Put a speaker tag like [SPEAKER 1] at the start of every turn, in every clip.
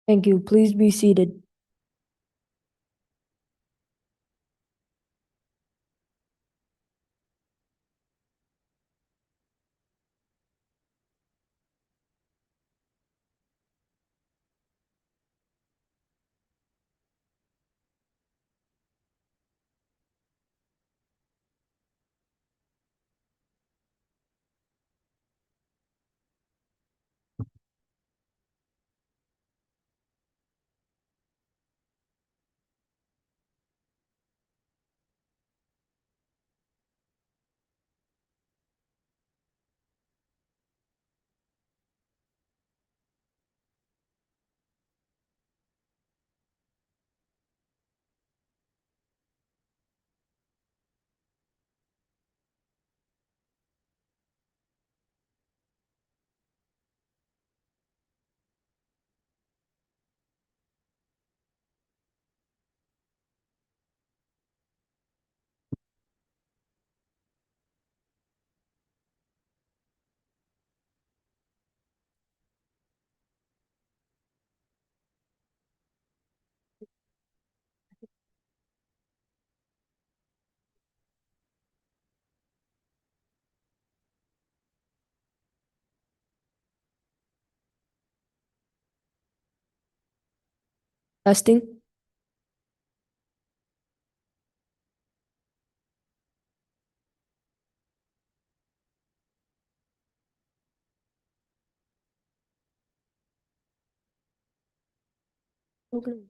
[SPEAKER 1] Thank you. Please be seated. Testing. Okay.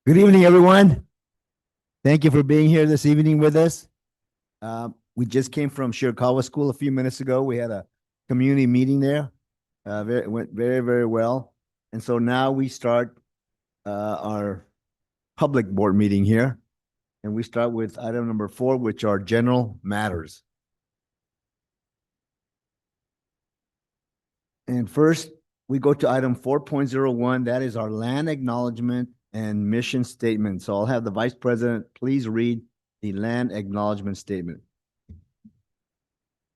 [SPEAKER 1] Good evening, everyone. Thank you for being here this evening with us. We just came from Shirakawa School a few minutes ago. We had a community meeting there. It went very, very well. And so now we start our public board meeting here. And we start with item number 4, which are general matters. And first, we go to item 4.01. That is our land acknowledgement and mission statement. So I'll have the vice president please read the land acknowledgement statement.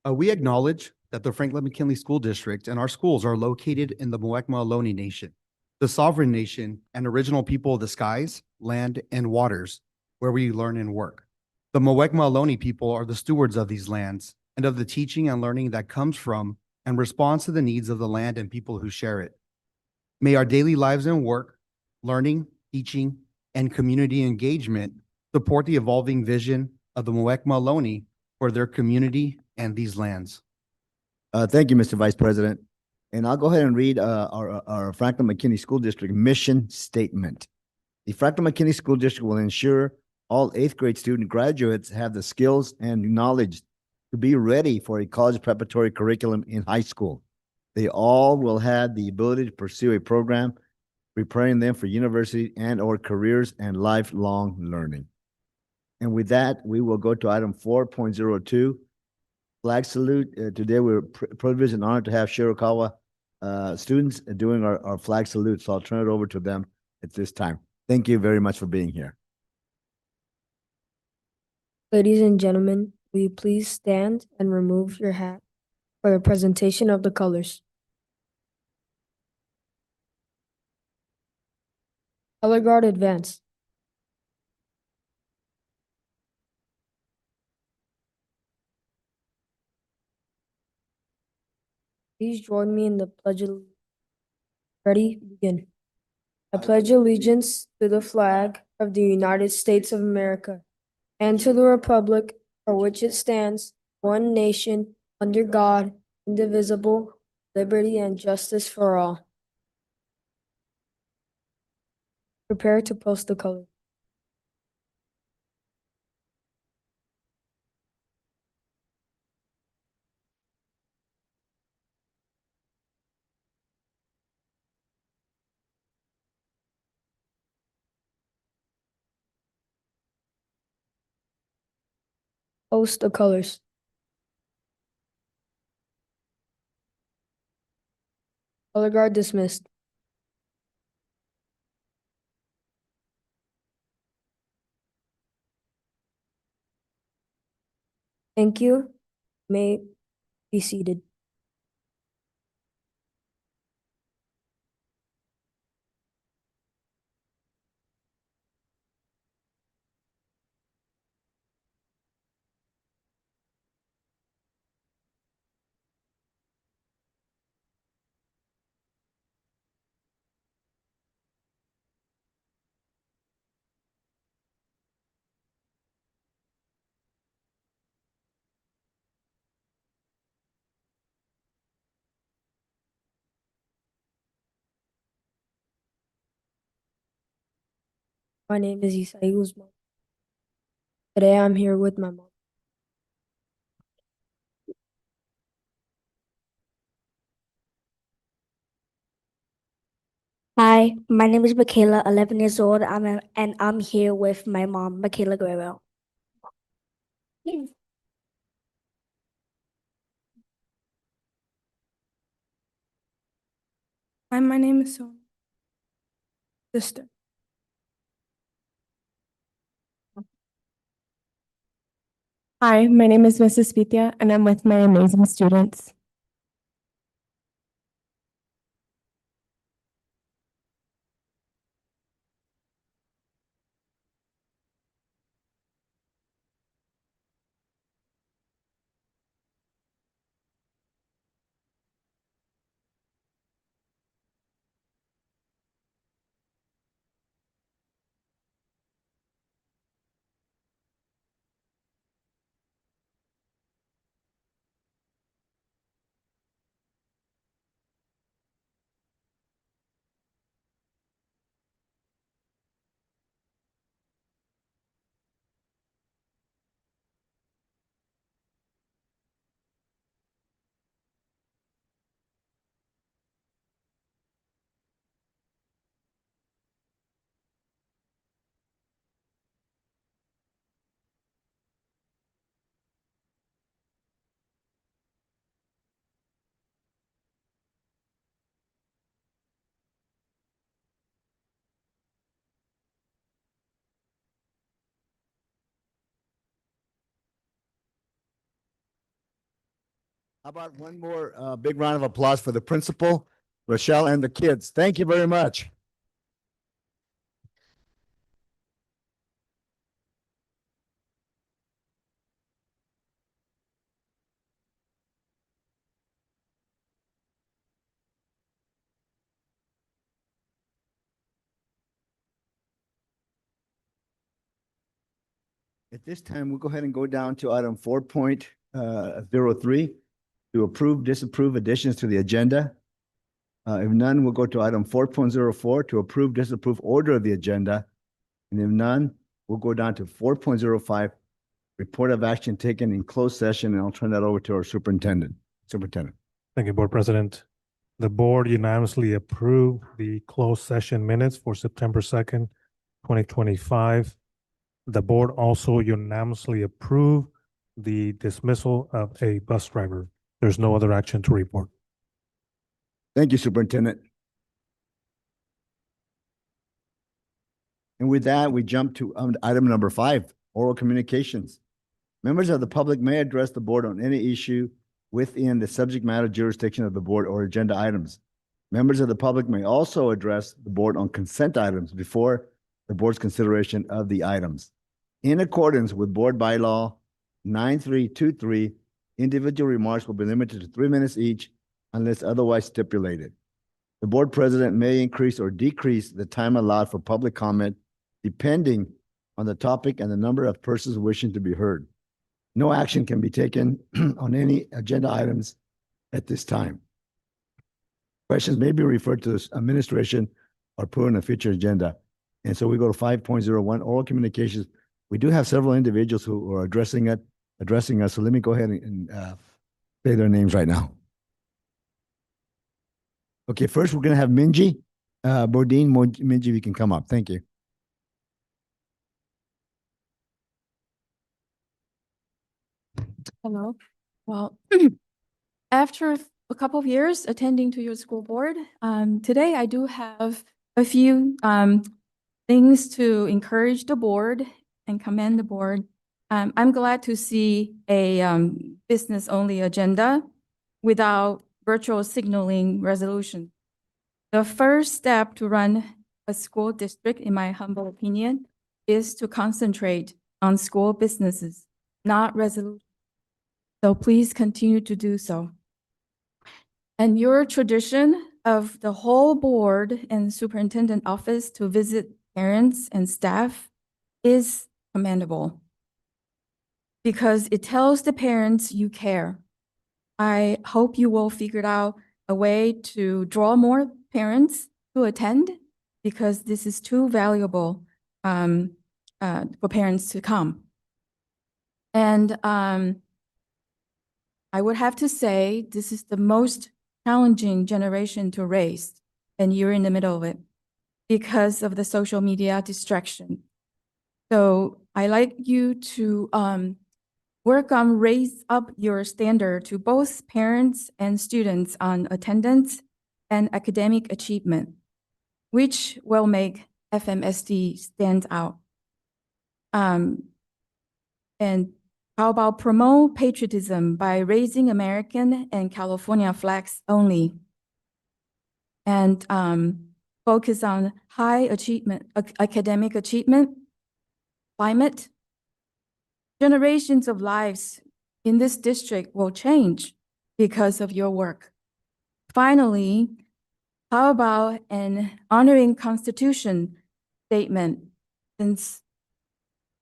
[SPEAKER 2] We acknowledge that the Franklin-McKinley School District and our schools are located in the Muwekma Ohlone Nation, the sovereign nation and original people of the skies, land, and waters, where we learn and work. The Muwekma Ohlone people are the stewards of these lands and of the teaching and learning that comes from and responds to the needs of the land and people who share it. May our daily lives and work, learning, teaching, and community engagement support the evolving vision of the Muwekma Ohlone for their community and these lands.
[SPEAKER 1] Thank you, Mr. Vice President. And I'll go ahead and read our Franklin-McKinney School District mission statement. The Franklin-McKinney School District will ensure all 8th grade student graduates have the skills and knowledge to be ready for a college preparatory curriculum in high school. They all will have the ability to pursue a program preparing them for university and or careers and lifelong learning. And with that, we will go to item 4.02. Flag salute. Today we're privileged and honored to have Shirakawa students doing our flag salute. So I'll turn it over to them at this time. Thank you very much for being here.
[SPEAKER 3] Ladies and gentlemen, will you please stand and remove your hat for the presentation of the colors? Color guard advance. Please join me in the pledge of allegiance. Ready? Begin. I pledge allegiance to the flag of the United States of America and to the republic for which it stands, one nation, under God, indivisible, liberty and justice for all. Prepare to post the color. Post the colors. Color guard dismissed. Thank you. May be seated. My name is Isai Guzman. Today I'm here with my mom.
[SPEAKER 4] Hi, my name is Michaela, 11 years old, and I'm here with my mom, Michaela Guerrero.
[SPEAKER 5] Hi, my name is Sonia. Sister. Hi, my name is Mrs. Vithia, and I'm with my amazing students.
[SPEAKER 1] How about one more big round of applause for the principal, Rochelle, and the kids? Thank you very much. At this time, we'll go ahead and go down to item 4.03 to approve, disapprove additions to the agenda. If none, we'll go to item 4.04 to approve, disapprove order of the agenda. And if none, we'll go down to 4.05, report of action taken in closed session, and I'll turn that over to our superintendent. Superintendent.
[SPEAKER 6] Thank you, Board President. The board unanimously approved the closed session minutes for September 2nd, 2025. The board also unanimously approved the dismissal of a bus driver. There's no other action to report.
[SPEAKER 1] Thank you, Superintendent. And with that, we jump to item number 5, oral communications. Members of the public may address the board on any issue within the subject matter jurisdiction of the board or agenda items. Members of the public may also address the board on consent items before the board's consideration of the items. In accordance with Board Bylaw 9323, individual remarks will be limited to 3 minutes each unless otherwise stipulated. The board president may increase or decrease the time allowed for public comment depending on the topic and the number of persons wishing to be heard. No action can be taken on any agenda items at this time. Questions may be referred to the administration or put on a future agenda. And so we go to 5.01, oral communications. We do have several individuals who are addressing us. So let me go ahead and say their names right now. Okay, first we're going to have Minji Bodine. Minji, you can come up. Thank you.
[SPEAKER 7] Hello. Well, after a couple of years attending to your school board, today I do have a few things to encourage the board and commend the board. I'm glad to see a business-only agenda without virtual signaling resolution. The first step to run a school district, in my humble opinion, is to concentrate on school businesses, not resolution. So please continue to do so. And your tradition of the whole board and superintendent office to visit parents and staff is commendable because it tells the parents you care. I hope you will figure out a way to draw more parents to attend because this is too valuable for parents to come. And I would have to say this is the most challenging generation to raise, and you're in the middle of it because of the social media distraction. So I like you to work on raise up your standard to both parents and students on attendance and academic achievement, which will make FMSD stand out. And how about promote patriotism by raising American and California flags only? And focus on high achievement, academic achievement, climate. Generations of lives in this district will change because of your work. Finally, how about an honoring Constitution statement? Since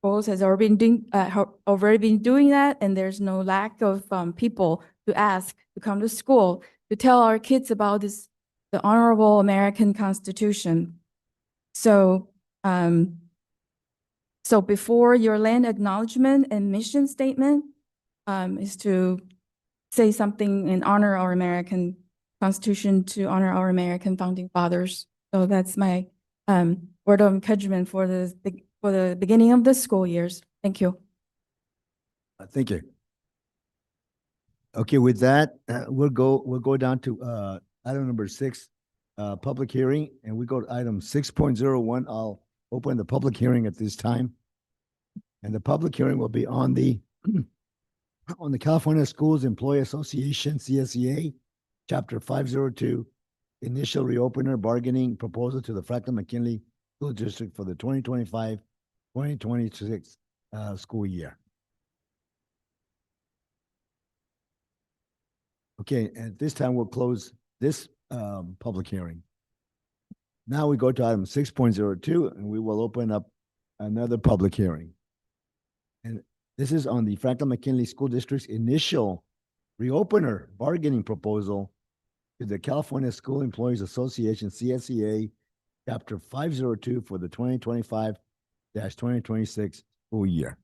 [SPEAKER 7] schools has already been doing that, and there's no lack of people to ask to come to school to tell our kids about this, the honorable American Constitution. So, so before your land acknowledgement and mission statement is to say something and honor our American Constitution, to honor our American founding fathers. So that's my word of encouragement for the beginning of the school years. Thank you.
[SPEAKER 1] Thank you. Okay, with that, we'll go down to item number 6, public hearing, and we go to item 6.01. I'll open the public hearing at this time. And the public hearing will be on the on the California Schools Employee Association, CSEA, Chapter 502, initial reopener bargaining proposal to the Franklin-McKinley School District for the 2025-2026 school year. Okay, at this time, we'll close this public hearing. Now we go to item 6.02, and we will open up another public hearing. And this is on the Franklin-McKinley School District's initial reopener bargaining proposal to the California School Employees Association, CSEA, Chapter 502 for the 2025-2026 school year.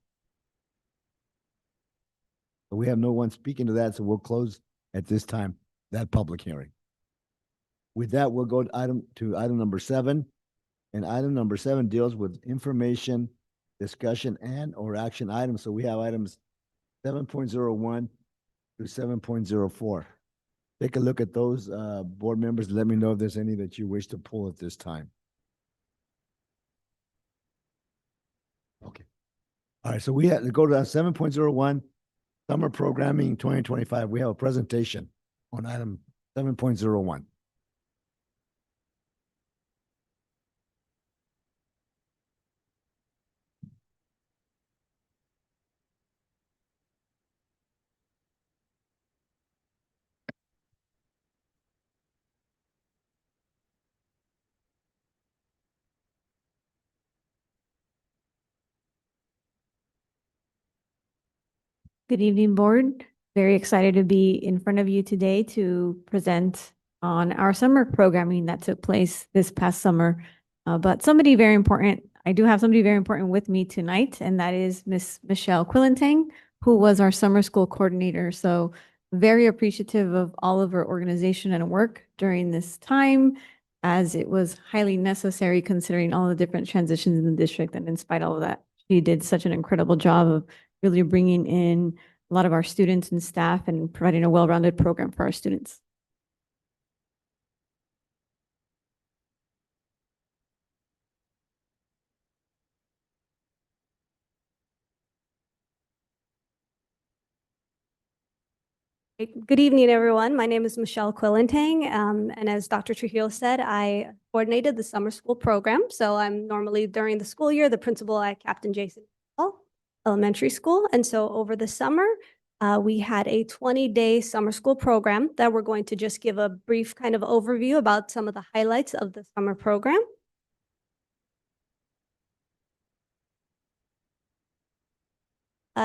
[SPEAKER 1] But we have no one speaking to that, so we'll close at this time that public hearing. With that, we'll go to item number 7. And item number 7 deals with information, discussion, and or action items. So we have items 7.01 through 7.04. Take a look at those, board members. Let me know if there's any that you wish to pull at this time. Okay. All right, so we have to go to 7.01, Summer Programming 2025. We have a presentation on item 7.01.
[SPEAKER 8] Good evening, board. Very excited to be in front of you today to present on our summer programming that took place this past summer. But somebody very important, I do have somebody very important with me tonight, and that is Miss Michelle Quillentang, who was our summer school coordinator. So very appreciative of all of her organization and work during this time, as it was highly necessary considering all the different transitions in the district. And in spite of all of that, she did such an incredible job of really bringing in a lot of our students and staff and providing a well-rounded program for our students.
[SPEAKER 9] Good evening, everyone. My name is Michelle Quillentang, and as Dr. Trujillo said, I coordinated the summer school program. So I'm normally during the school year the principal at Captain Jason Elementary School, and so over the summer we had a 20-day summer school program that we're going to just give a brief kind of overview about some of the highlights of the summer program.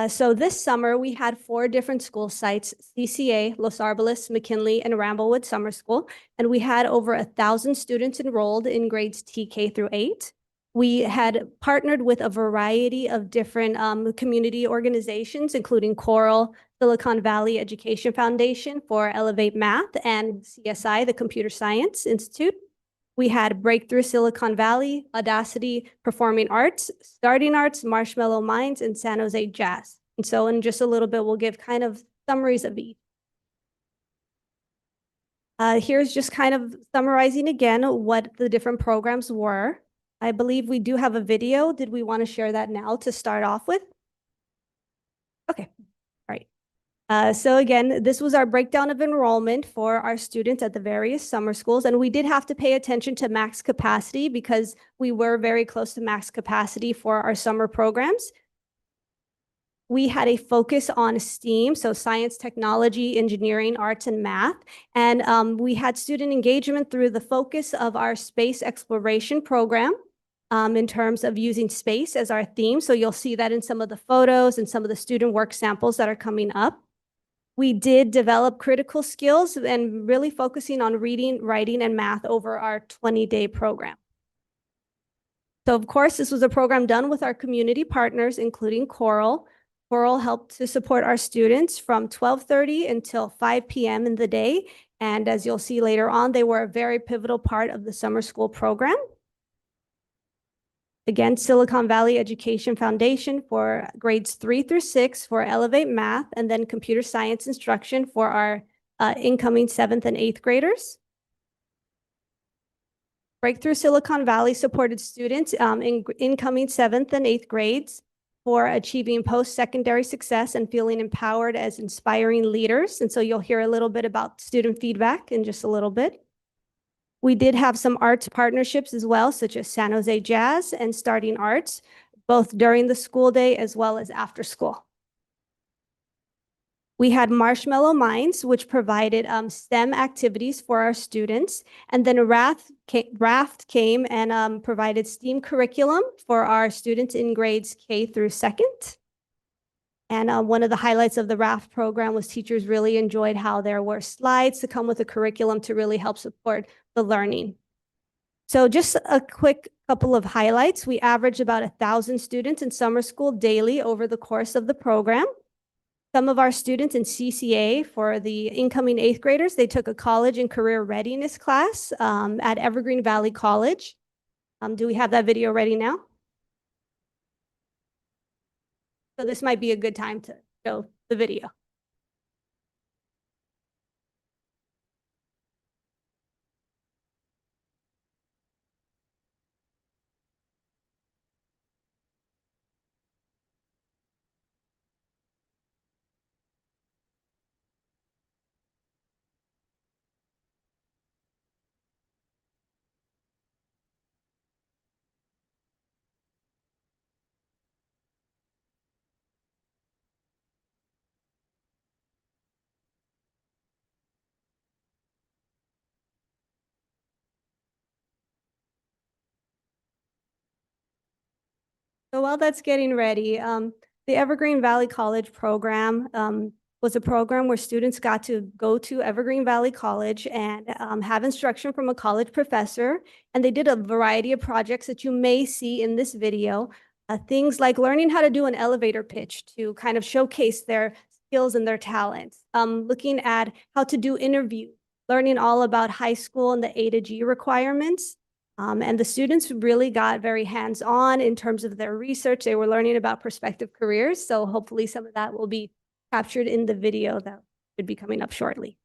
[SPEAKER 9] So this summer, we had 4 different school sites: CCA, Los Arboles, McKinley, and Ramblewood Summer School. And we had over 1,000 students enrolled in grades TK through 8. We had partnered with a variety of different community organizations, including Coral, Silicon Valley Education Foundation for Elevate Math, and CSI, the Computer Science Institute. We had Breakthrough Silicon Valley, Audacity Performing Arts, Starting Arts, Marshmallow Minds, and San Jose Jazz. And so in just a little bit, we'll give kind of summaries of each. Here's just kind of summarizing again what the different programs were. I believe we do have a video. Did we want to share that now to start off with? Okay, all right. So again, this was our breakdown of enrollment for our students at the various summer schools. And we did have to pay attention to max capacity because we were very close to max capacity for our summer programs. We had a focus on STEAM, so science, technology, engineering, arts, and math. And we had student engagement through the focus of our space exploration program in terms of using space as our theme. So you'll see that in some of the photos and some of the student work samples that are coming up. We did develop critical skills and really focusing on reading, writing, and math over our 20-day program. So of course, this was a program done with our community partners, including Coral. Coral helped to support our students from 12:30 until 5 p.m. in the day. And as you'll see later on, they were a very pivotal part of the summer school program. Again, Silicon Valley Education Foundation for grades 3 through 6 for Elevate Math, and then computer science instruction for our incoming 7th and 8th graders. Breakthrough Silicon Valley supported students in incoming 7th and 8th grades for achieving post-secondary success and feeling empowered as inspiring leaders. And so you'll hear a little bit about student feedback in just a little bit. We did have some arts partnerships as well, such as San Jose Jazz and Starting Arts, both during the school day as well as after school. We had Marshmallow Minds, which provided STEM activities for our students. And then Raft came and provided STEAM curriculum for our students in grades K through 2nd. And one of the highlights of the Raft program was teachers really enjoyed how there were slides to come with a curriculum to really help support the learning. So just a quick couple of highlights. We averaged about 1,000 students in summer school daily over the course of the program. Some of our students in CCA, for the incoming 8th graders, they took a college and career readiness class at Evergreen Valley College. Do we have that video ready now? So this might be a good time to show the video. So while that's getting ready, the Evergreen Valley College program was a program where students got to go to Evergreen Valley College and have instruction from a college professor. And they did a variety of projects that you may see in this video. Things like learning how to do an elevator pitch to kind of showcase their skills and their talents. Looking at how to do interviews, learning all about high school and the A to G requirements. And the students really got very hands-on in terms of their research. They were learning about prospective careers. So hopefully some of that will be captured in the video that should be coming up shortly.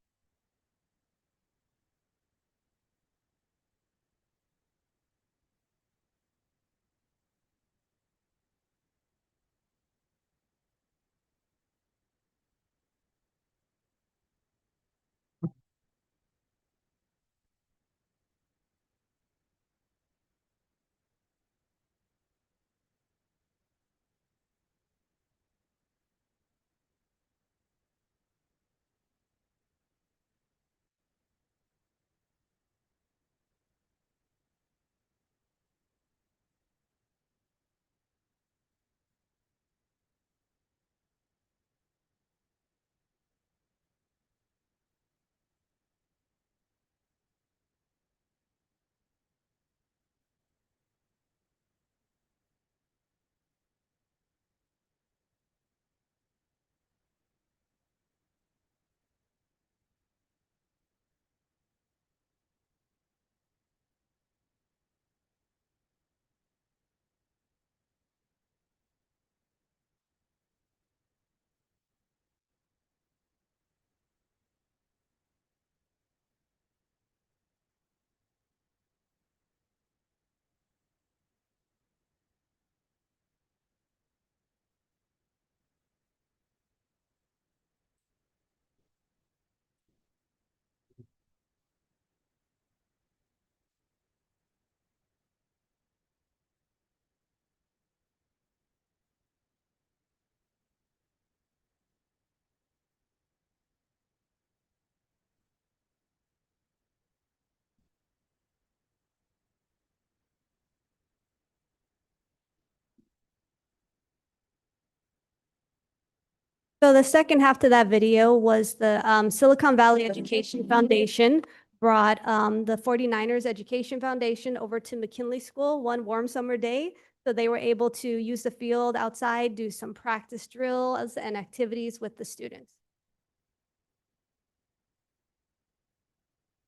[SPEAKER 9] So the second half to that video was the Silicon Valley Education Foundation brought the 49ers Education Foundation over to McKinley School one warm summer day. So they were able to use the field outside, do some practice drills and activities with the students.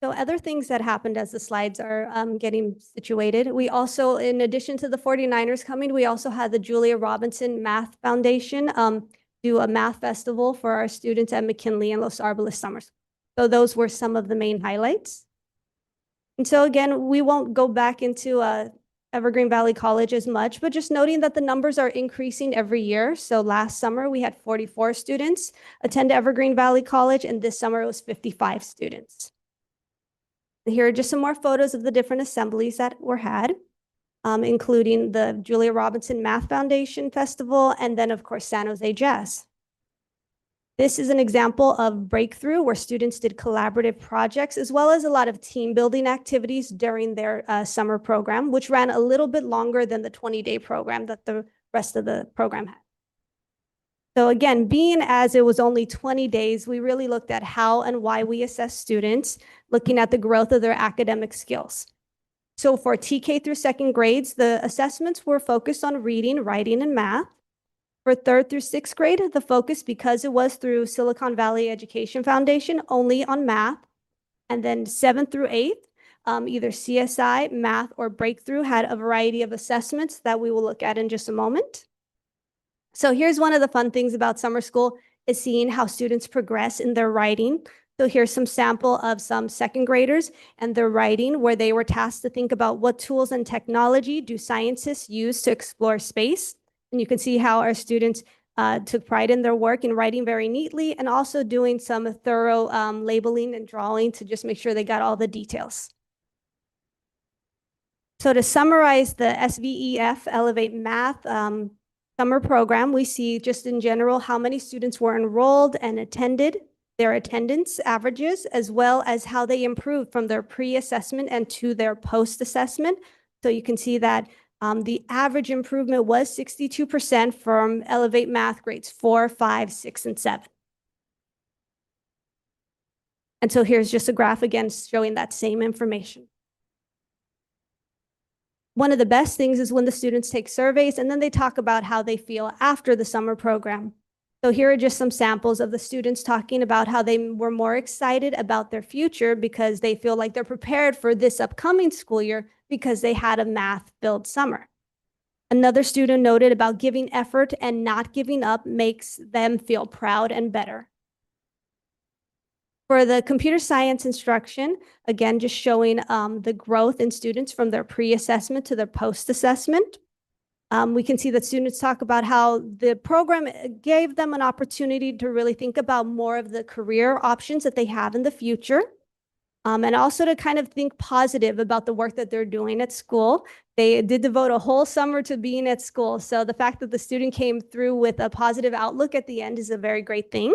[SPEAKER 9] So other things that happened as the slides are getting situated, we also, in addition to the 49ers coming, we also had the Julia Robinson Math Foundation do a math festival for our students at McKinley and Los Arboles Summers. So those were some of the main highlights. And so again, we won't go back into Evergreen Valley College as much, but just noting that the numbers are increasing every year. So last summer we had 44 students attend Evergreen Valley College, and this summer it was 55 students. Here are just some more photos of the different assemblies that were had, including the Julia Robinson Math Foundation Festival, and then of course, San Jose Jazz. This is an example of Breakthrough, where students did collaborative projects, as well as a lot of team building activities during their summer program, which ran a little bit longer than the 20-day program that the rest of the program had. So again, being as it was only 20 days, we really looked at how and why we assess students, looking at the growth of their academic skills. So for TK through second grades, the assessments were focused on reading, writing, and math. For third through sixth grade, the focus, because it was through Silicon Valley Education Foundation, only on math. And then seventh through eighth, either CSI, math, or Breakthrough had a variety of assessments that we will look at in just a moment. So here's one of the fun things about summer school is seeing how students progress in their writing. So here's some sample of some second graders and their writing, where they were tasked to think about what tools and technology do scientists use to explore space. And you can see how our students took pride in their work in writing very neatly, and also doing some thorough labeling and drawing to just make sure they got all the details. So to summarize the SVEF Elevate Math summer program, we see just in general how many students were enrolled and attended, their attendance averages, as well as how they improved from their pre-assessment and to their post-assessment. So you can see that the average improvement was 62% from Elevate Math grades 4, 5, 6, and 7. And so here's just a graph again showing that same information. One of the best things is when the students take surveys and then they talk about how they feel after the summer program. So here are just some samples of the students talking about how they were more excited about their future because they feel like they're prepared for this upcoming school year because they had a math-filled summer. Another student noted about giving effort and not giving up makes them feel proud and better. For the computer science instruction, again, just showing the growth in students from their pre-assessment to their post-assessment. We can see that students talk about how the program gave them an opportunity to really think about more of the career options that they have in the future. And also to kind of think positive about the work that they're doing at school. They did devote a whole summer to being at school. So the fact that the student came through with a positive outlook at the end is a very great thing.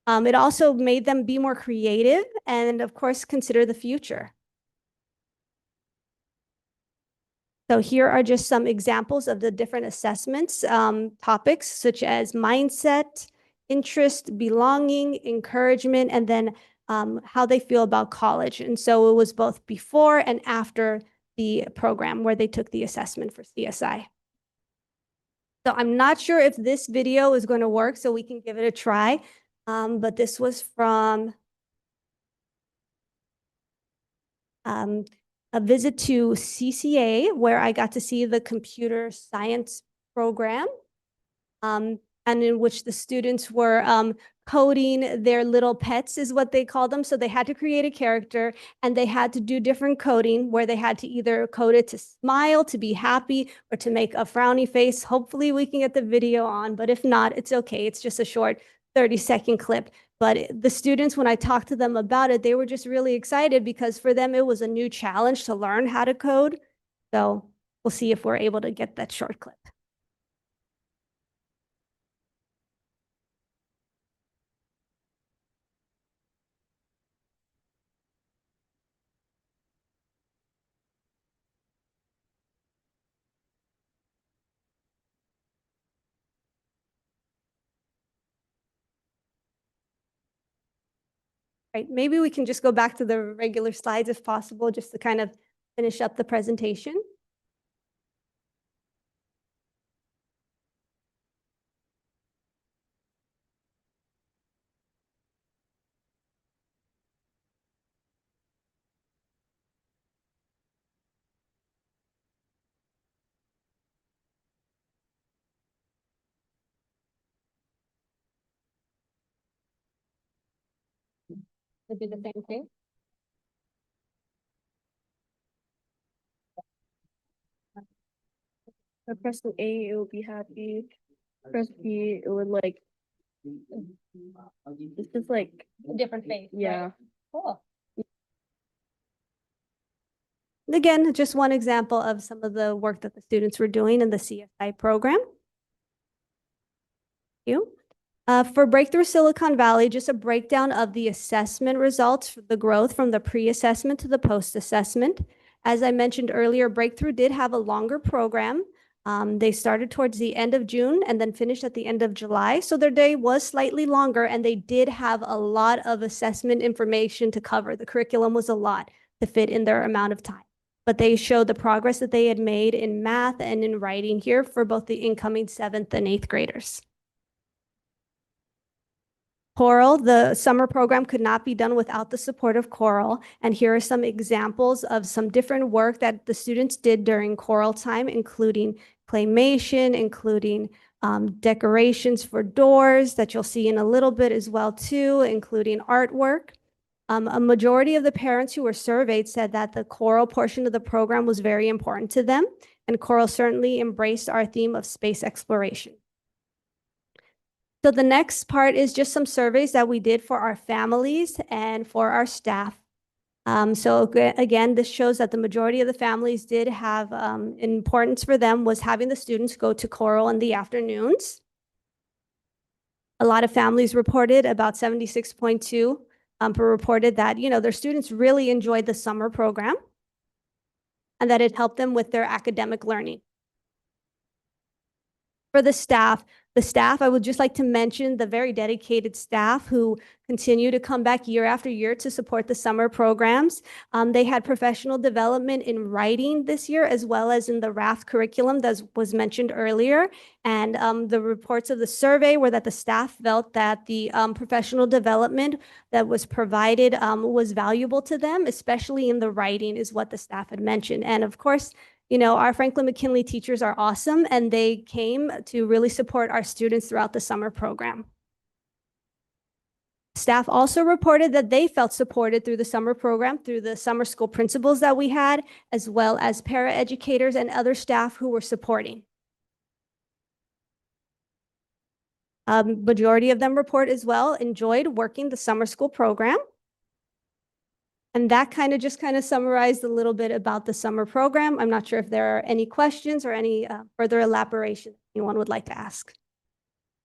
[SPEAKER 9] It also made them be more creative and, of course, consider the future. So here are just some examples of the different assessments, topics such as mindset, interest, belonging, encouragement, and then how they feel about college. And so it was both before and after the program where they took the assessment for CSI. So I'm not sure if this video is going to work, so we can give it a try. But this was from a visit to CCA, where I got to see the computer science program, and in which the students were coding their little pets, is what they call them. So they had to create a character, and they had to do different coding where they had to either code it to smile, to be happy, or to make a frowny face. Hopefully we can get the video on, but if not, it's okay. It's just a short 30-second clip. But the students, when I talked to them about it, they were just really excited because for them, it was a new challenge to learn how to code. So we'll see if we're able to get that short clip. Right, maybe we can just go back to the regular slides if possible, just to kind of finish up the presentation. To do the same thing.
[SPEAKER 3] I press the A, it would be happy. Press B, it would like. It's just like,
[SPEAKER 9] Different face. right?
[SPEAKER 3] yeah.
[SPEAKER 9] Cool. Again, just one example of some of the work that the students were doing in the CSI program. You. For Breakthrough Silicon Valley, just a breakdown of the assessment results for the growth from the pre-assessment to the post-assessment. As I mentioned earlier, Breakthrough did have a longer program. They started towards the end of June and then finished at the end of July. So their day was slightly longer and they did have a lot of assessment information to cover. The curriculum was a lot to fit in their amount of time. But they showed the progress that they had made in math and in writing here for both the incoming 7th and 8th graders. Choral, the summer program could not be done without the support of choral. And here are some examples of some different work that the students did during choral time, including claymation, including decorations for doors that you'll see in a little bit as well too, including artwork. A majority of the parents who were surveyed said that the choral portion of the program was very important to them, and choral certainly embraced our theme of space exploration. So the next part is just some surveys that we did for our families and for our staff. So again, this shows that the majority of the families did have importance for them was having the students go to choral in the afternoons. A lot of families reported, about 76.2 reported that, their students really enjoyed the summer program and that it helped them with their academic learning. For the staff, I would just like to mention the very dedicated staff who continue to come back year after year to support the summer programs. They had professional development in writing this year, as well as in the RAF curriculum that was mentioned earlier. And the reports of the survey were that the staff felt that the professional development that was provided was valuable to them, especially in the writing, is what the staff had mentioned. And of course, our Franklin-McKinley teachers are awesome, and they came to really support our students throughout the summer program. Staff also reported that they felt supported through the summer program, through the summer school principals that we had, as well as paraeducators and other staff who were supporting. Majority of them report as well enjoyed working the summer school program. And that just summarized a little bit about the summer program. I'm not sure if there are any questions or any further elaboration anyone would like to ask.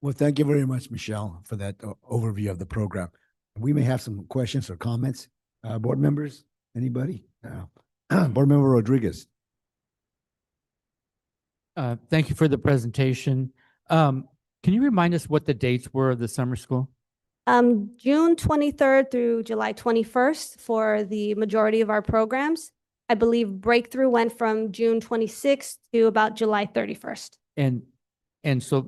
[SPEAKER 1] Well, thank you very much, Michelle, for that overview of the program. We may have some questions or comments. Board members, anybody? Board Member Rodriguez.
[SPEAKER 10] Thank you for the presentation. Can you remind us what the dates were of the summer school?
[SPEAKER 9] June 23rd through July 21st for the majority of our programs. I believe Breakthrough went from June 26th to about July 31st.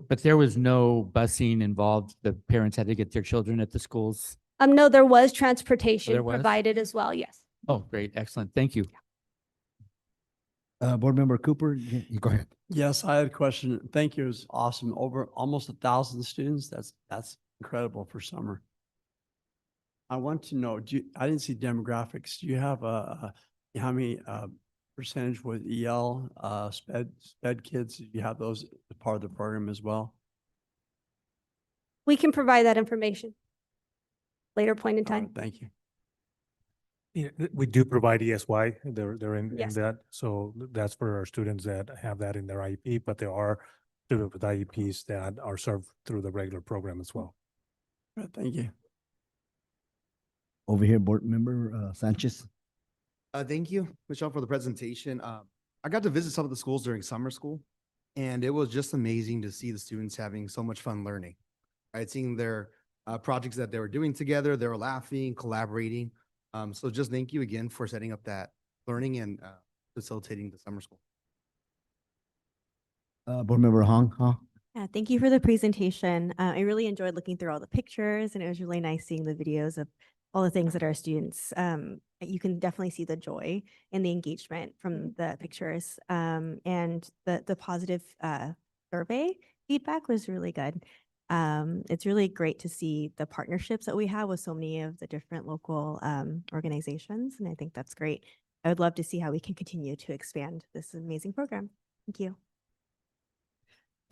[SPEAKER 10] But there was no busing involved. The parents had to get their children at the schools.
[SPEAKER 9] No, there was transportation
[SPEAKER 10] There was?
[SPEAKER 9] provided as well. Yes.
[SPEAKER 10] Oh, great. Excellent. Thank you.
[SPEAKER 1] Board Member Cooper, you go ahead.
[SPEAKER 11] Yes, I had a question. Thank you. It was awesome. Over almost 1,000 students. That's incredible for summer. I want to know, I didn't see demographics. Do you have how many percentage with EL, SPED kids? Do you have those as part of the program as well?
[SPEAKER 9] We can provide that information later point in time.
[SPEAKER 11] Thank you.
[SPEAKER 6] Yeah, we do provide ESY. They're in
[SPEAKER 9] Yes.
[SPEAKER 6] that. So that's for our students that have that in their IEP, but there are students with IEPs that are served through the regular program as well.
[SPEAKER 11] Thank you.
[SPEAKER 1] Over here, Board Member Sanchez.
[SPEAKER 2] Thank you, Michelle, for the presentation. I got to visit some of the schools during summer school, and it was just amazing to see the students having so much fun learning. Right, seeing their projects that they were doing together, they were laughing, collaborating. So just thank you again for setting up that learning and facilitating the summer school.
[SPEAKER 1] Board Member Hong.
[SPEAKER 12] Yeah, thank you for the presentation. I really enjoyed looking through all the pictures, and it was really nice seeing the videos of all the things that our students, you can definitely see the joy and the engagement from the pictures. And the positive survey feedback was really good. It's really great to see the partnerships that we have with so many of the different local organizations, and I think that's great. I would love to see how we can continue to expand this amazing program. Thank you.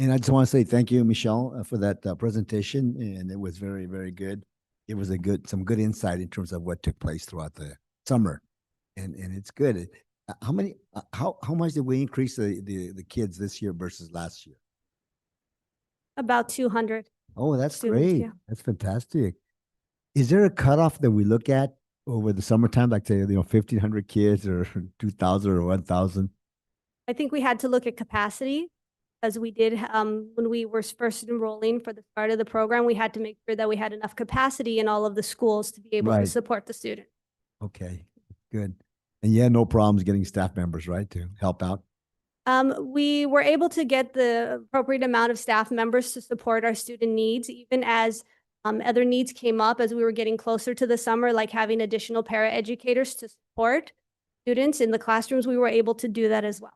[SPEAKER 1] And I just want to say thank you, Michelle, for that presentation, and it was very, very good. It was some good insight in terms of what took place throughout the summer, and it's good. How much did we increase the kids this year versus last year?
[SPEAKER 9] About 200.
[SPEAKER 1] Oh, that's
[SPEAKER 9] Students,
[SPEAKER 1] great.
[SPEAKER 9] yeah.
[SPEAKER 1] That's fantastic. Is there a cutoff that we look at over the summertime, like say, 1,500 kids or 2,000 or 1,000?
[SPEAKER 9] I think we had to look at capacity, as we did when we were first enrolling for the start of the program. We had to make sure that we had enough capacity in all of the schools to be able to
[SPEAKER 1] Right.
[SPEAKER 9] support the student.
[SPEAKER 1] Okay, good. And yeah, no problems getting staff members, right, to help out?
[SPEAKER 9] We were able to get the appropriate amount of staff members to support our student needs, even as other needs came up as we were getting closer to the summer, like having additional paraeducators to support students in the classrooms. We were able to do that as well.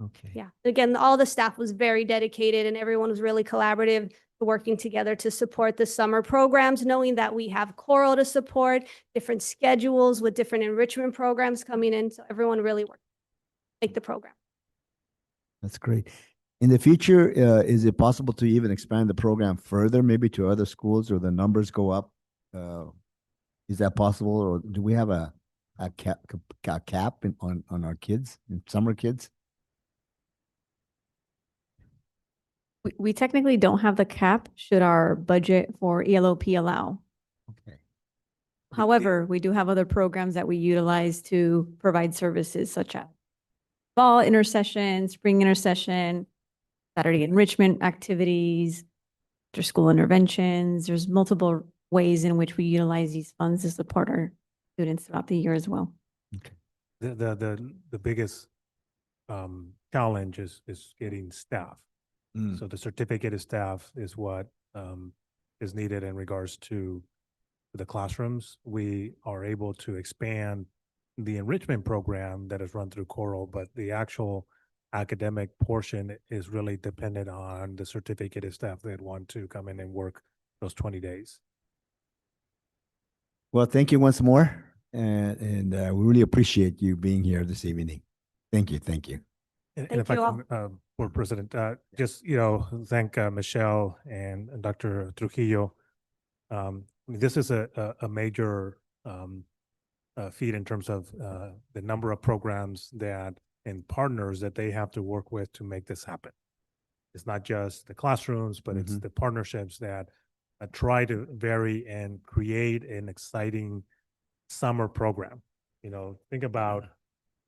[SPEAKER 1] Okay.
[SPEAKER 9] Yeah. Again, all the staff was very dedicated and everyone was really collaborative, working together to support the summer programs, knowing that we have choral to support, different schedules with different enrichment programs coming in. So everyone really worked to make the program.
[SPEAKER 1] That's great. In the future, is it possible to even expand the program further, maybe to other schools, or the numbers go up? Is that possible, or do we have a cap on our kids, summer kids?
[SPEAKER 8] We technically don't have the cap should our budget for ELOP allow.
[SPEAKER 1] Okay.
[SPEAKER 8] However, we do have other programs that we utilize to provide services such as fall intercession, spring intercession, Saturday enrichment activities, after school interventions. There's multiple ways in which we utilize these funds to support our students throughout the year as well.
[SPEAKER 1] Okay.
[SPEAKER 6] The biggest challenge is getting staff. So the certificated staff is what is needed in regards to the classrooms. We are able to expand the enrichment program that is run through Choral, but the actual academic portion is really dependent on the certificated staff that want to come in and work those 20 days.
[SPEAKER 1] Well, thank you once more, and we really appreciate you being here this evening. Thank you. Thank you.
[SPEAKER 6] And
[SPEAKER 9] Thank
[SPEAKER 6] if I
[SPEAKER 9] you all.
[SPEAKER 6] can, Board President, just, thank Michelle and Dr. Trujillo. This is a major feat in terms of the number of programs and partners that they have to work with to make this happen. It's not just the classrooms, but it's the partnerships that try to vary and create an exciting summer program. Think about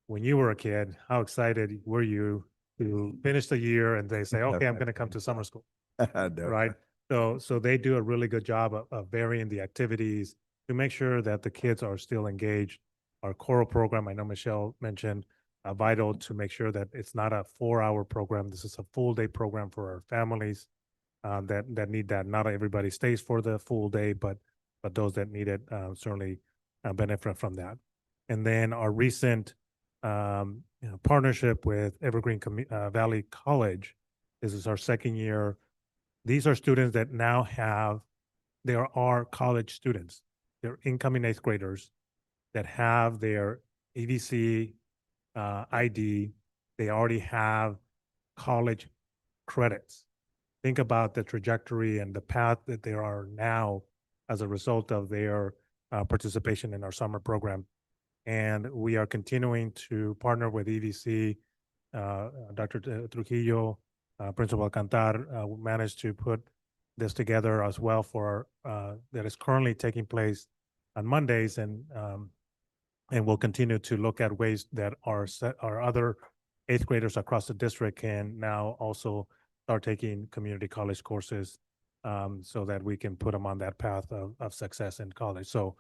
[SPEAKER 6] when you were a kid, how excited were you to finish the year and they say, okay, I'm going to come to summer school, right? So they do a really good job of varying the activities to make sure that the kids are still engaged. Our choral program, I know Michelle mentioned, vital to make sure that it's not a 4-hour program. This is a full day program for our families that need that. Not everybody stays for the full day, but those that need it certainly benefit from that. And then our recent partnership with Evergreen Valley College. This is our second year. These are students that now there are college students. They're incoming 8th graders that have their EVC ID. They already have college credits. Think about the trajectory and the path that they are now as a result of their participation in our summer program. And we are continuing to partner with EVC. Dr. Trujillo, Principal Alcantar managed to put this together as well that is currently taking place on Mondays, and we'll continue to look at ways that our other 8th graders across the district can now also start taking community college courses so that we can put them on that path of success in college. So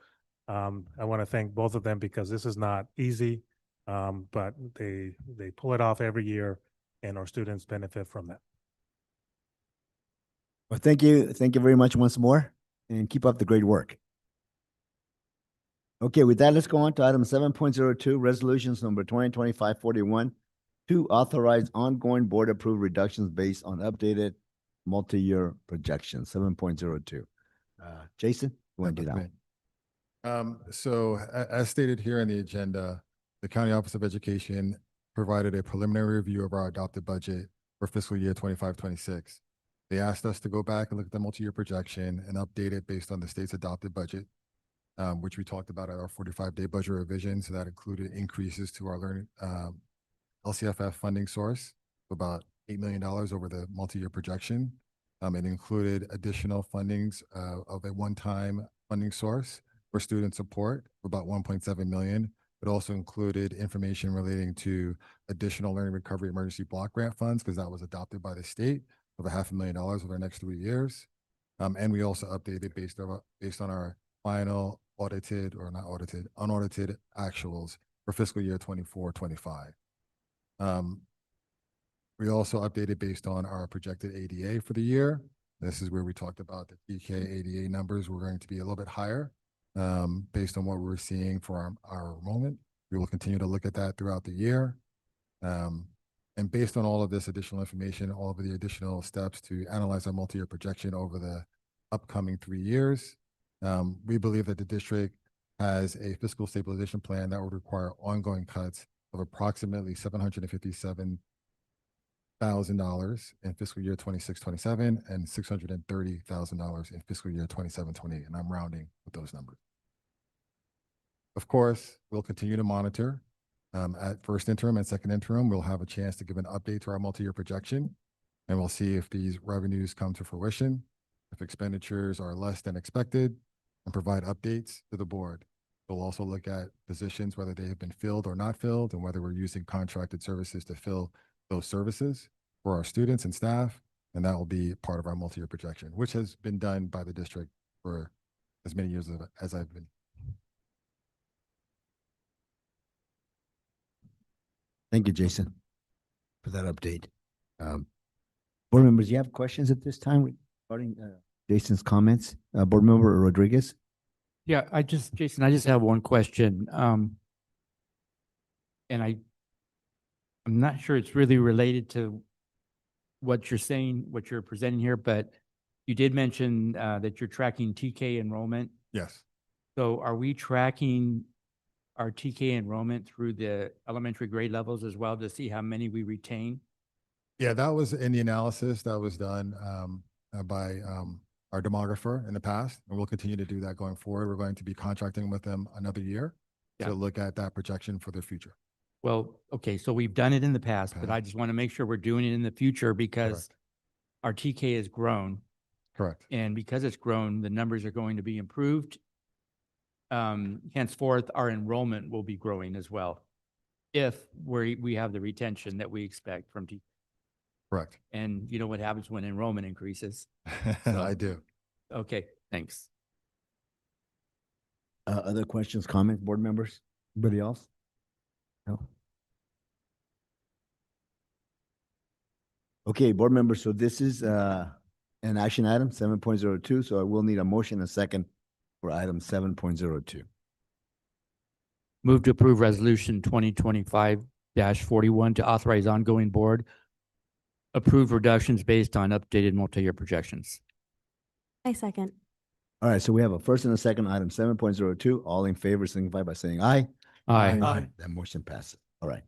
[SPEAKER 6] I want to thank both of them because this is not easy, but they pull it off every year and our students benefit from that.
[SPEAKER 1] Well, thank you. Thank you very much once more, and keep up the great work. Okay, with that, let's go on to item 7.02, resolutions number 2025-41, to authorize ongoing board approved reductions based on updated multi-year projections. 7.02. Jason, you want to do that?
[SPEAKER 13] So as stated here in the agenda, the County Office of Education provided a preliminary review of our adopted budget for fiscal year 25-26. They asked us to go back and look at the multi-year projection and update it based on the state's adopted budget, which we talked about at our 45-day budget revision. So that included increases to our learning LCFF funding source of about $8 million over the multi-year projection. It included additional fundings of a one-time funding source for student support for about 1.7 million. It also included information relating to additional learning recovery emergency block grant funds, because that was adopted by the state, of $500,000 over the next 3 years. And we also updated based on our final audited, or not audited, unaudited actuals for fiscal year 24-25. We also updated based on our projected ADA for the year. This is where we talked about the TK ADA numbers were going to be a little bit higher based on what we're seeing for our enrollment. We will continue to look at that throughout the year. And based on all of this additional information, all of the additional steps to analyze our multi-year projection over the upcoming 3 years, we believe that the district has a fiscal stabilization plan that would require ongoing cuts of approximately $757,000 in fiscal year 26-27 and $630,000 in fiscal year 27-28. And I'm rounding with those numbers. Of course, we'll continue to monitor. At first interim and second interim, we'll have a chance to give an update to our multi-year projection, and we'll see if these revenues come to fruition, if expenditures are less than expected, and provide updates to the board. We'll also look at positions, whether they have been filled or not filled, and whether we're using contracted services to fill those services for our students and staff. And that will be part of our multi-year projection, which has been done by the district for as many years as I've been.
[SPEAKER 1] Thank you, Jason, for that update. Board members, you have questions at this time regarding Jason's comments? Board member Rodriguez?
[SPEAKER 10] Yeah, Jason, I just have one question. And I'm not sure it's really related to what you're saying, what you're presenting here, but you did mention that you're tracking TK enrollment.
[SPEAKER 13] Yes.
[SPEAKER 10] So are we tracking our TK enrollment through the elementary grade levels as well to see how many we retain?
[SPEAKER 13] Yeah, that was in the analysis that was done by our demographer in the past, and we'll continue to do that going forward. We're going to be contracting with them another year to look at that projection for their future.
[SPEAKER 10] Well, okay, so we've done it in the past, but I just want to make sure we're doing it in the future because our TK has grown.
[SPEAKER 13] Correct.
[SPEAKER 10] And because it's grown, the numbers are going to be improved. Henceforth, our enrollment will be growing as well if we have the retention that we expect from TK.
[SPEAKER 13] Correct.
[SPEAKER 10] And you know what happens when enrollment increases?
[SPEAKER 13] I do.
[SPEAKER 10] Okay, thanks.
[SPEAKER 1] Other questions, comments, board members? Anybody else? No? Okay, board members, so this is an action item 7.02, so I will need a motion and a second for item 7.02.
[SPEAKER 10] Move to approve resolution 2025-41 to authorize ongoing board approve reductions based on updated multi-year projections.
[SPEAKER 12] I second.
[SPEAKER 1] All right, so we have a first and a second, item 7.02. All in favor signify by saying aye.
[SPEAKER 10] Aye.
[SPEAKER 1] That motion passes. All right.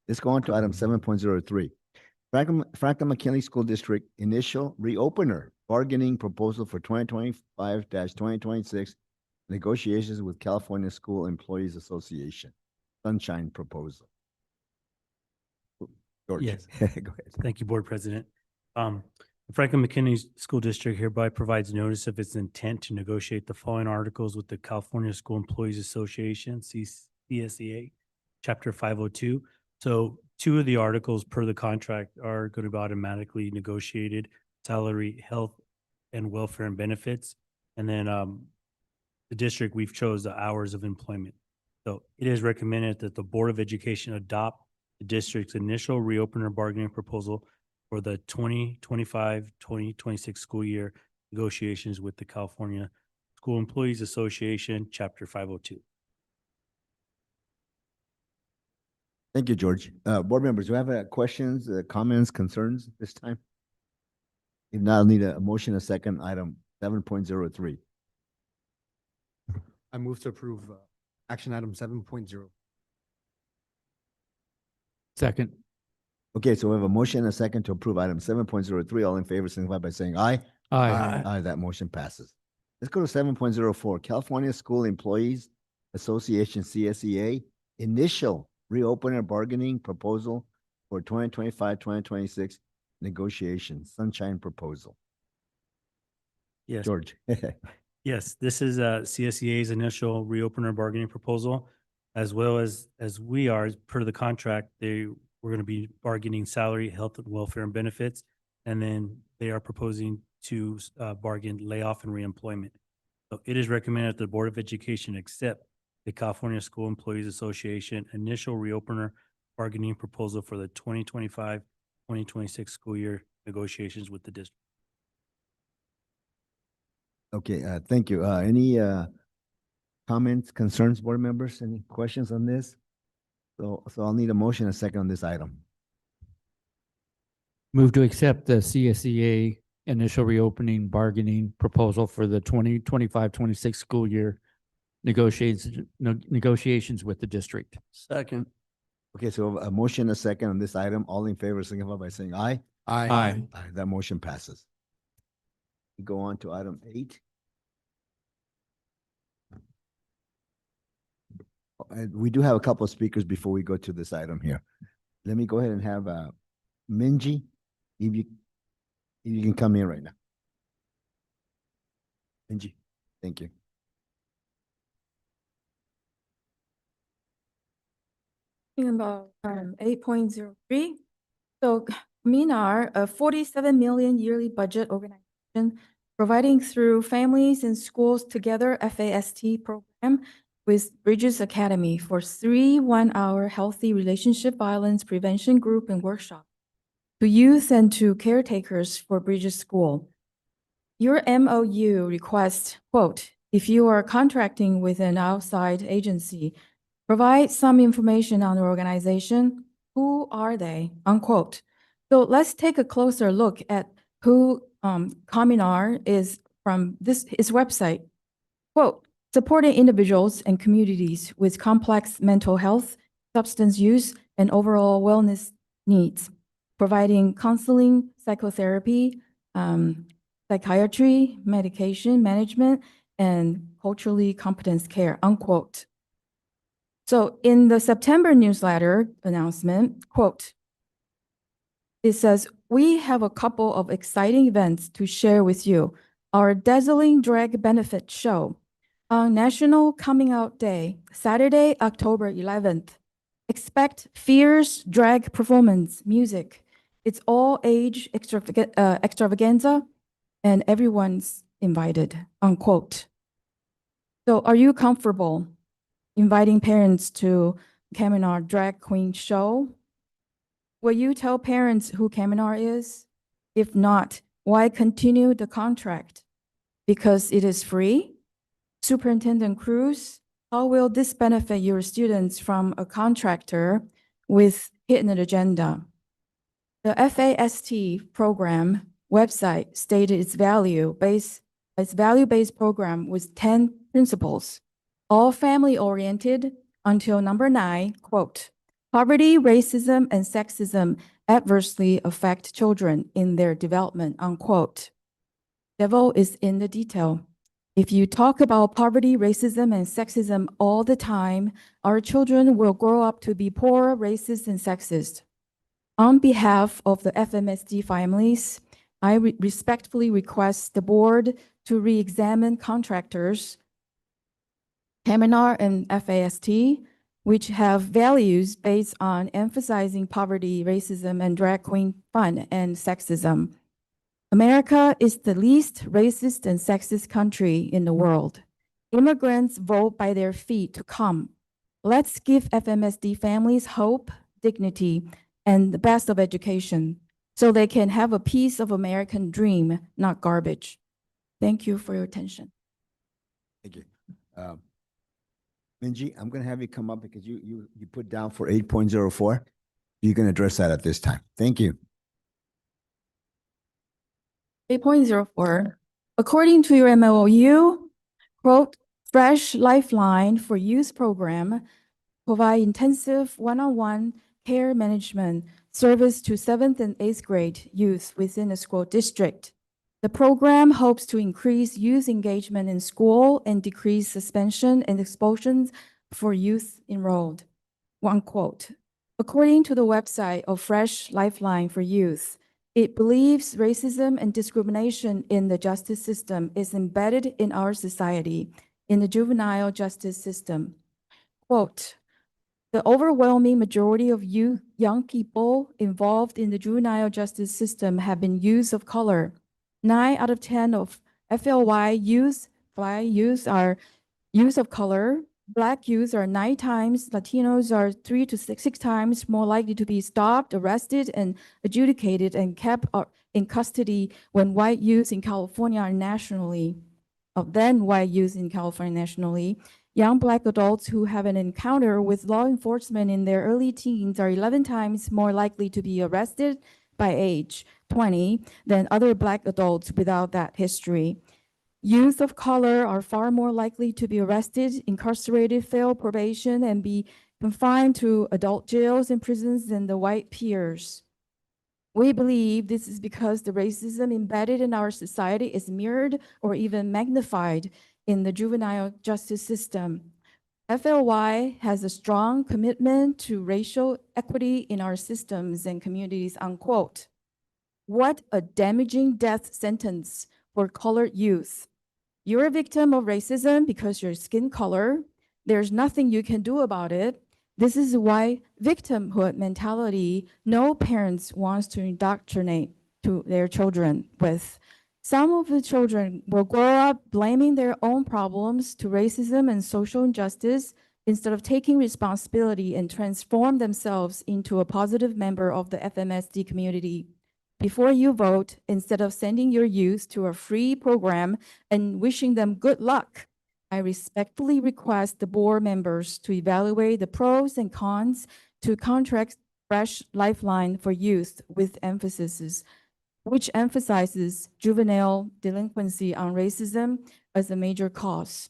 [SPEAKER 1] Let's go on to item 7.03. Franklin-McKinley School District initial reopener bargaining proposal for 2025-2026 negotiations with California School Employees Association. Sunshine proposal. George.
[SPEAKER 14] Yes.
[SPEAKER 1] Go ahead.
[SPEAKER 14] Thank you, Board President. The Franklin-McKinley School District hereby provides notice of its intent to negotiate the following articles with the California School Employees Association, CSEA, Chapter 502. So 2 of the articles per the contract are going to be automatically negotiated: salary, health, and welfare and benefits. And then the district, we've chose the hours of employment. So it is recommended that the Board of Education adopt the district's initial reopener bargaining proposal for the 2025-2026 school year negotiations with the California School Employees Association, Chapter 502.
[SPEAKER 1] Thank you, George. Board members, do you have questions, comments, concerns this time? If not, I'll need a motion, a second, item 7.03.
[SPEAKER 2] I move to approve action item 7.0.
[SPEAKER 10] Second.
[SPEAKER 1] Okay, so we have a motion and a second to approve item 7.03. All in favor, signify by saying aye.
[SPEAKER 10] Aye.
[SPEAKER 1] Aye, that motion passes. Let's go to 7.04, California School Employees Association, CSEA, initial reopener bargaining proposal for 2025-2026 negotiations, sunshine proposal.
[SPEAKER 14] Yes.
[SPEAKER 1] George.
[SPEAKER 14] Yes, this is CSEA's initial reopener bargaining proposal, as well as we are, per the contract, we're going to be bargaining salary, health and welfare and benefits. And then they are proposing to bargain layoff and reemployment. So it is recommended that the Board of Education accept the California School Employees Association initial reopener bargaining proposal for the 2025-2026 school year negotiations with the district.
[SPEAKER 1] Okay, thank you. Any comments, concerns, board members? Any questions on this? So I'll need a motion and a second on this item.
[SPEAKER 10] Move to accept the CSEA initial reopening bargaining proposal for the 2025-26 school year negotiations with the district.
[SPEAKER 11] Second.
[SPEAKER 1] Okay, so a motion and a second on this item. All in favor, signify by saying aye.
[SPEAKER 10] Aye.
[SPEAKER 1] Aye, that motion passes. We go on to item 8. We do have a couple of speakers before we go to this item here. Let me go ahead and have Minji, if you can come in right now. Minji, thank you.
[SPEAKER 7] About 8.03. So MENAR, a 47 million yearly budget organization providing through Families and Schools Together FAST program with Bridges Academy for 3 one-hour healthy relationship violence prevention group and workshop to youth and to caretakers for Bridges School. Your MOU requests, quote, if you are contracting with an outside agency, provide some information on the organization. Who are they? Unquote. So let's take a closer look at who Cominar is from his website. Quote, supporting individuals and communities with complex mental health, substance use, and overall wellness needs, providing counseling, psychotherapy, psychiatry, medication management, and culturally competence care, unquote. So in the September newsletter announcement, quote, it says, we have a couple of exciting events to share with you. Our dazzling drag benefit show on National Coming Out Day, Saturday, October 11th. Expect fierce drag performance, music. It's all age extravaganza and everyone's invited, unquote. So are you comfortable inviting parents to Caminar Drag Queen Show? Will you tell parents who Caminar is? If not, why continue the contract? Because it is free? Superintendent Cruz, how will this benefit your students from a contractor with hidden agenda? The FAST program website stated its value-based program with 10 principles, all family-oriented until number 9, quote, poverty, racism, and sexism adversely affect children in their development, unquote. Devil is in the detail. If you talk about poverty, racism, and sexism all the time, our children will grow up to be poor, racist, and sexist. On behalf of the FMSD families, I respectfully request the board to re-examine contractors, Caminar and FAST, which have values based on emphasizing poverty, racism, and drag queen fun and sexism. America is the least racist and sexist country in the world. Immigrants vote by their feet to come. Let's give FMSD families hope, dignity, and the best of education so they can have a piece of American dream, not garbage. Thank you for your attention.
[SPEAKER 1] Thank you. Minji, I'm going to have you come up because you put down for 8.04. You can address that at this time. Thank you.
[SPEAKER 7] 8.04, according to your MOU, quote, Fresh Lifeline for Youth program provide intensive one-on-one care management service to 7th and 8th grade youth within the school district. The program hopes to increase youth engagement in school and decrease suspension and expulsions for youth enrolled. One quote, according to the website of Fresh Lifeline for Youth, it believes racism and discrimination in the justice system is embedded in our society, in the juvenile justice system. Quote, the overwhelming majority of young people involved in the juvenile justice system have been youth of color. 9 out of 10 of FLY youth, FLY youth are youth of color. Black youth are 9 times, Latinos are 3 to 6 times more likely to be stopped, arrested, and adjudicated and kept in custody when white youth in California are nationally, than white youth in California nationally. Young Black adults who have an encounter with law enforcement in their early teens are 11 times more likely to be arrested by age 20 than other Black adults without that history. Youth of color are far more likely to be arrested, incarcerated, fail probation, and be confined to adult jails and prisons than the white peers. We believe this is because the racism embedded in our society is mirrored or even magnified in the juvenile justice system. FLY has a strong commitment to racial equity in our systems and communities, unquote. What a damaging death sentence for colored youth. You're a victim of racism because your skin color. There's nothing you can do about it. This is why victimhood mentality no parents wants to indoctrinate to their children with. Some of the children will grow up blaming their own problems to racism and social injustice instead of taking responsibility and transform themselves into a positive member of the FMSD community. Before you vote, instead of sending your youth to a free program and wishing them good luck, I respectfully request the board members to evaluate the pros and cons to contract Fresh Lifeline for Youth with emphasis, which emphasizes juvenile delinquency on racism as a major cause.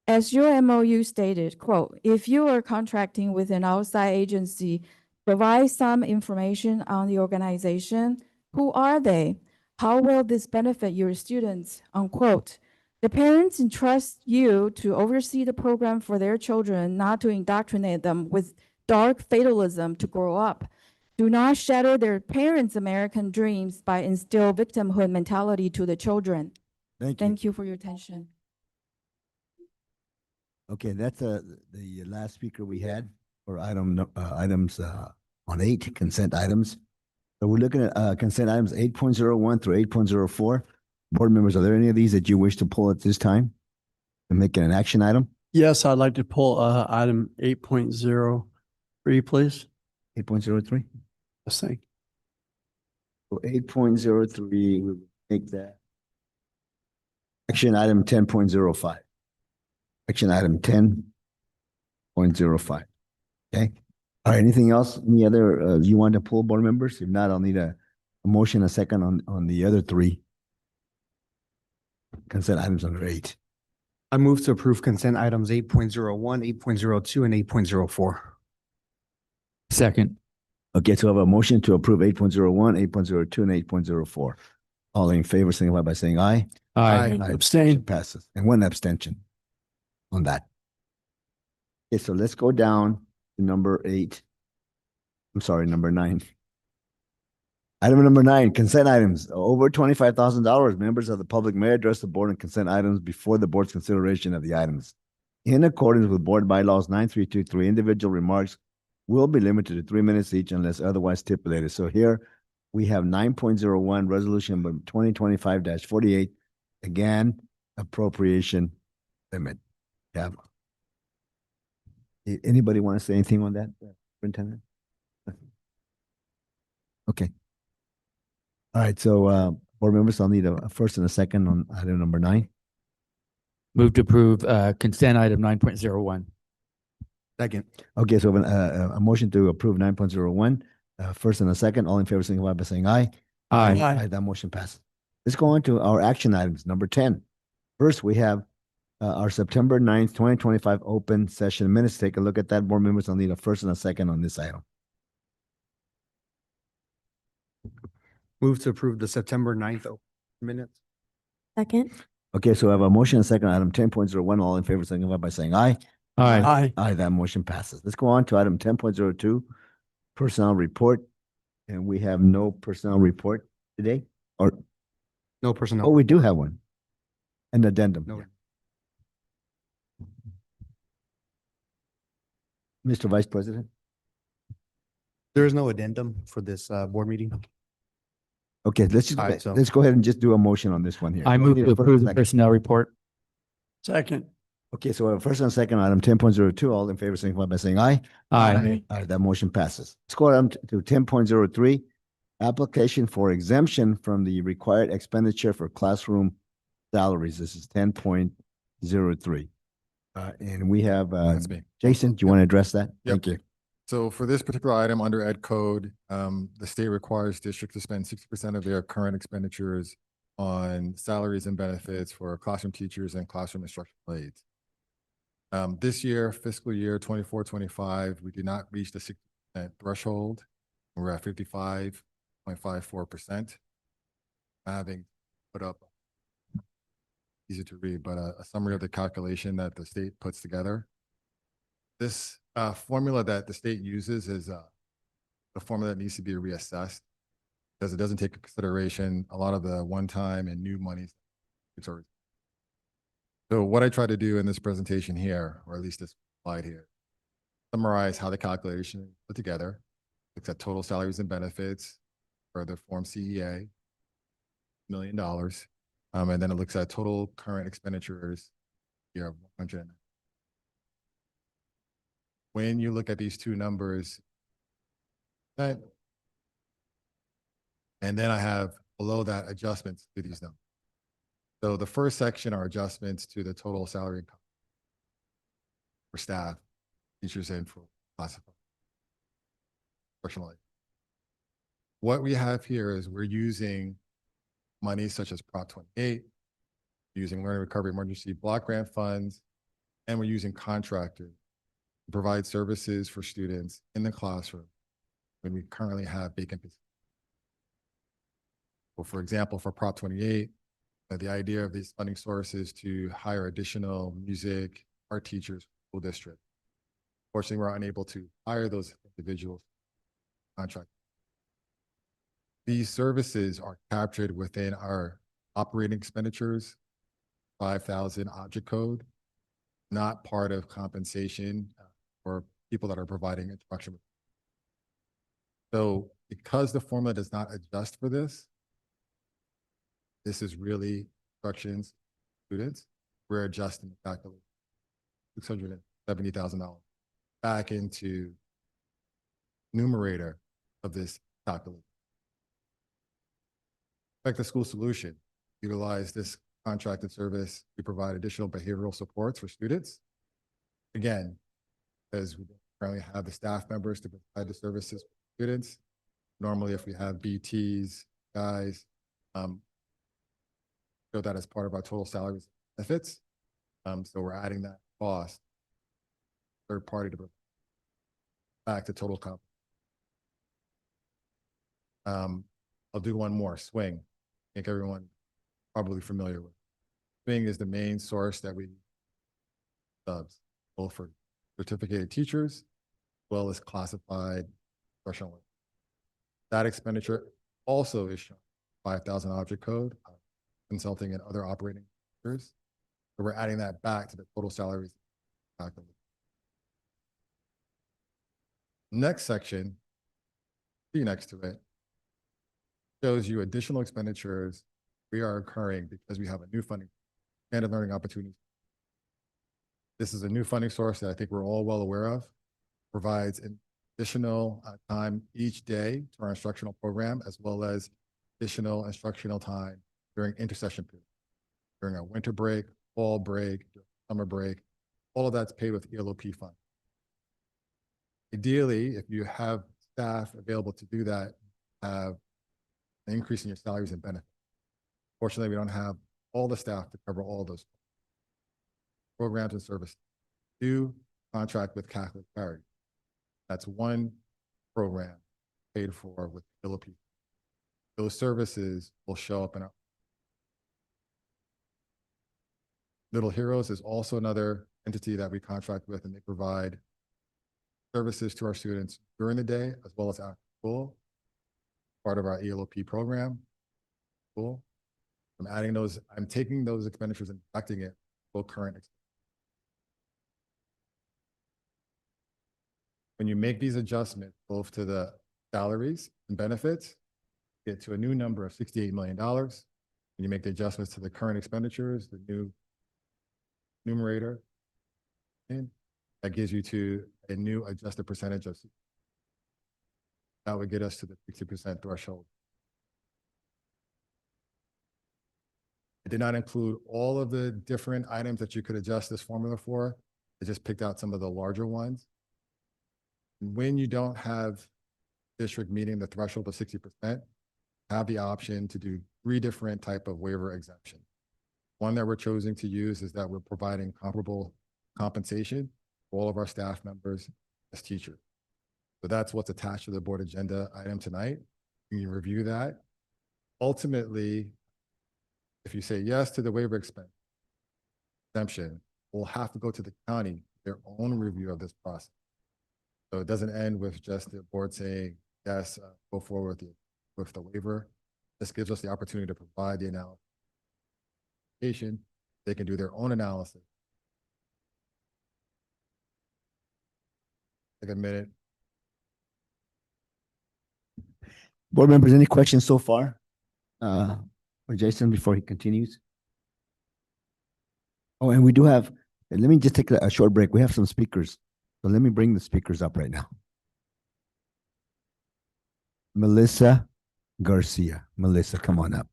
[SPEAKER 7] As your MOU stated, quote, if you are contracting with an outside agency, provide some information on the organization. Who are they? How will this benefit your students? Unquote. The parents entrust you to oversee the program for their children, not to indoctrinate them with dark fatalism to grow up. Do not shatter their parents' American dreams by instill victimhood mentality to the children.
[SPEAKER 1] Thank you.
[SPEAKER 7] Thank you for your attention.
[SPEAKER 1] Okay, that's the last speaker we had for items on 8 consent items. So we're looking at consent items 8.01 through 8.04. Board members, are there any of these that you wish to pull at this time and make it an action item?
[SPEAKER 11] Yes, I'd like to pull item 8.03, please.
[SPEAKER 1] 8.03.
[SPEAKER 11] Yes, thank you.
[SPEAKER 1] So 8.03, we will make that action item 10.05. Action item 10.05. Okay. All right. Anything else? Any other you want to pull, board members? If not, I'll need a motion, a second on the other 3 consent items under 8.
[SPEAKER 2] I move to approve consent items 8.01, 8.02, and 8.04.
[SPEAKER 10] Second.
[SPEAKER 1] Okay, so I have a motion to approve 8.01, 8.02, and 8.04. All in favor, signify by saying aye.
[SPEAKER 10] Aye.
[SPEAKER 11] Abstain.
[SPEAKER 1] Motion passes. And 1 abstention on that. Okay, so let's go down to number 8. I'm sorry, number 9. Item number 9, consent items over $25,000. Members of the public may address the board on consent items before the board's consideration of the items. In accordance with board bylaws 9323, individual remarks will be limited to 3 minutes each unless otherwise stipulated. So here we have 9.01 resolution 2025-48. Again, appropriation limit. Yeah. Anybody want to say anything on that, Superintendent? Okay. All right, so board members, I'll need a first and a second on item number 9.
[SPEAKER 10] Move to approve consent item 9.01.
[SPEAKER 2] Second.
[SPEAKER 1] Okay, so a motion to approve 9.01, first and a second. All in favor, signify by saying aye.
[SPEAKER 10] Aye.
[SPEAKER 11] Aye.
[SPEAKER 1] That motion passes. Let's go on to our action items, number 10. First, we have our September 9th, 2025 open session minutes. Take a look at that, board members. I'll need a first and a second on this item.
[SPEAKER 2] Move to approve the September 9th minutes.
[SPEAKER 12] Second.
[SPEAKER 1] Okay, so I have a motion and a second, item 10.01. All in favor, signify by saying aye.
[SPEAKER 11] Aye.
[SPEAKER 1] Aye, that motion passes. Let's go on to item 10.02, personnel report. And we have no personnel report today, or,
[SPEAKER 2] No
[SPEAKER 1] oh,
[SPEAKER 2] personnel.
[SPEAKER 1] we do have one. An addendum.
[SPEAKER 2] No.
[SPEAKER 1] Mr. Vice President?
[SPEAKER 2] There is no addendum for this board meeting.
[SPEAKER 1] Okay, let's
[SPEAKER 2] All right, so-
[SPEAKER 1] let's go ahead and just do a motion on this one here.
[SPEAKER 10] I move
[SPEAKER 1] Need
[SPEAKER 10] to
[SPEAKER 1] a first
[SPEAKER 10] approve
[SPEAKER 1] and
[SPEAKER 10] the
[SPEAKER 1] second.
[SPEAKER 10] personnel report.
[SPEAKER 11] Second.
[SPEAKER 1] Okay, so first and second, item 10.02, all in favor, signify by saying aye.
[SPEAKER 10] Aye.
[SPEAKER 1] Aye, that motion passes. Let's go on to 10.03, application for exemption from the required expenditure for classroom salaries. This is 10.03. And we have,
[SPEAKER 13] That's me.
[SPEAKER 1] Jason, do you want to address that?
[SPEAKER 13] Yep.
[SPEAKER 1] Thank you.
[SPEAKER 13] So for this particular item under Ed Code, the state requires districts to spend 60% of their current expenditures on salaries and benefits for classroom teachers and classroom instructional aides. This year, fiscal year 24-25, we did not reach the 60% threshold. We're at 55.54%. Having put up, easy to read, but a summary of the calculation that the state puts together. This formula that the state uses is the formula that needs to be reassessed because it doesn't take into consideration a lot of the one-time and new monies. So what I try to do in this presentation here, or at least this slide here, summarize how the calculation is put together, looks at total salaries and benefits for the form CEA, $1 million, and then it looks at total current expenditures here of 100. When you look at these two numbers, and then I have below that adjustments to these numbers. So the first section are adjustments to the total salary income for staff, teachers, and for classified. Personally, what we have here is we're using money such as Prop 28, using Learning Recovery Emergency Block Grant funds, and we're using contractors to provide services for students in the classroom when we currently have vacant positions. Well, for example, for Prop 28, the idea of these funding sources to hire additional music, art teachers, school district. Fortunately, we're unable to hire those individuals contract. These services are captured within our operating expenditures, 5,000 object code, not part of compensation for people that are providing instruction. So because the formula does not adjust for this, this is really instructions students. We're adjusting the calculation, $670,000 back into numerator of this calculation. Back to school solution, utilize this contracted service to provide additional behavioral supports for students. Again, because we don't currently have the staff members to provide the services for students. Normally, if we have BTs, guys, show that as part of our total salaries and benefits. So we're adding that cost, third party to back to total comp. I'll do one more, swing. I think everyone probably familiar with. Swing is the main source that we subs, both for certificated teachers, as well as classified professional. That expenditure also is shown 5,000 object code, consulting and other operating factors. So we're adding that back to the total salaries. Next section, see next to it, shows you additional expenditures we are incurring because we have a new funding and learning opportunity. This is a new funding source that I think we're all well aware of, provides an additional time each day to our instructional program, as well as additional instructional time during intercession period, during our winter break, fall break, summer break. All of that's paid with ELOP fund. Ideally, if you have staff available to do that, have an increase in your salaries and benefits. Fortunately, we don't have all the staff to cover all those programs and services. Do contract with Catholic Charities. That's one program paid for with ELOP. those services will show up in our Little Heroes is also another entity that we contract with, and they provide services to our students during the day as well as after school, part of our ELOP program. Cool. I'm taking those expenditures and deducting it for current. When you make these adjustments, both to the salaries and benefits, get to a new number of $68 million. When you make the adjustments to the current expenditures, the new numerator, and that gives you to a new adjusted percentage of. That would get us to the 60% threshold. I did not include all of the different items that you could adjust this formula for. I just picked out some of the larger ones. When you don't have district meeting the threshold of 60%, have the option to do 3 different type of waiver exemption. One that we're choosing to use is that we're providing comparable compensation for all of our staff members as teachers. So that's what's attached to the board agenda item tonight. You can review that. Ultimately, if you say yes to the waiver exemption, we'll have to go to the county, their own review of this process. So it doesn't end with just the board saying, yes, go forward with the waiver. This gives us the opportunity to provide the analysis. They can do their own analysis. Take a minute.
[SPEAKER 1] Board members, any questions so far? For Jason before he continues? Oh, and we do have, let me just take a short break. We have some speakers. So let me bring the speakers up right now. Melissa Garcia. Melissa, come on up.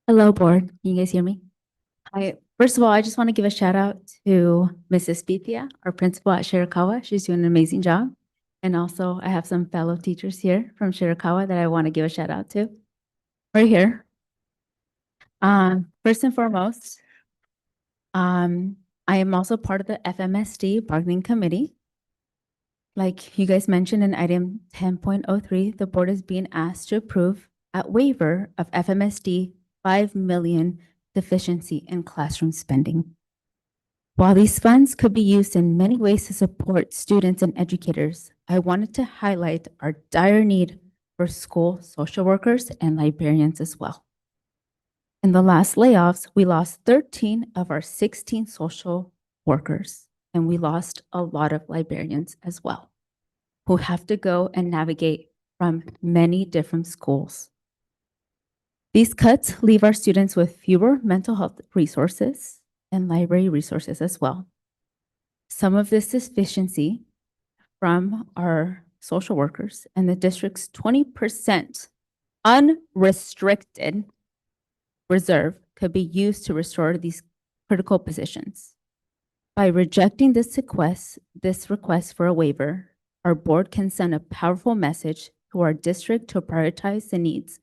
[SPEAKER 15] Hello, board. Can you guys hear me? Hi. First of all, I just want to give a shout out to Mrs. Bithia, our principal at Shirakawa. She's doing an amazing job. And also, I have some fellow teachers here from Shirakawa that I want to give a shout out to. Right here. First and foremost, I am also part of the FMSD bargaining committee. Like you guys mentioned in item 10.03, the board is being asked to approve a waiver of FMSD 5 million deficiency in classroom spending. While these funds could be used in many ways to support students and educators, I wanted to highlight our dire need for school social workers and librarians as well. In the last layoffs, we lost 13 of our 16 social workers, and we lost a lot of librarians as well, who have to go and navigate from many different schools. These cuts leave our students with fewer mental health resources and library resources as well. Some of this deficiency from our social workers and the district's 20% unrestricted reserve could be used to restore these critical positions. By rejecting this request for a waiver, our board can send a powerful message to our district to prioritize the needs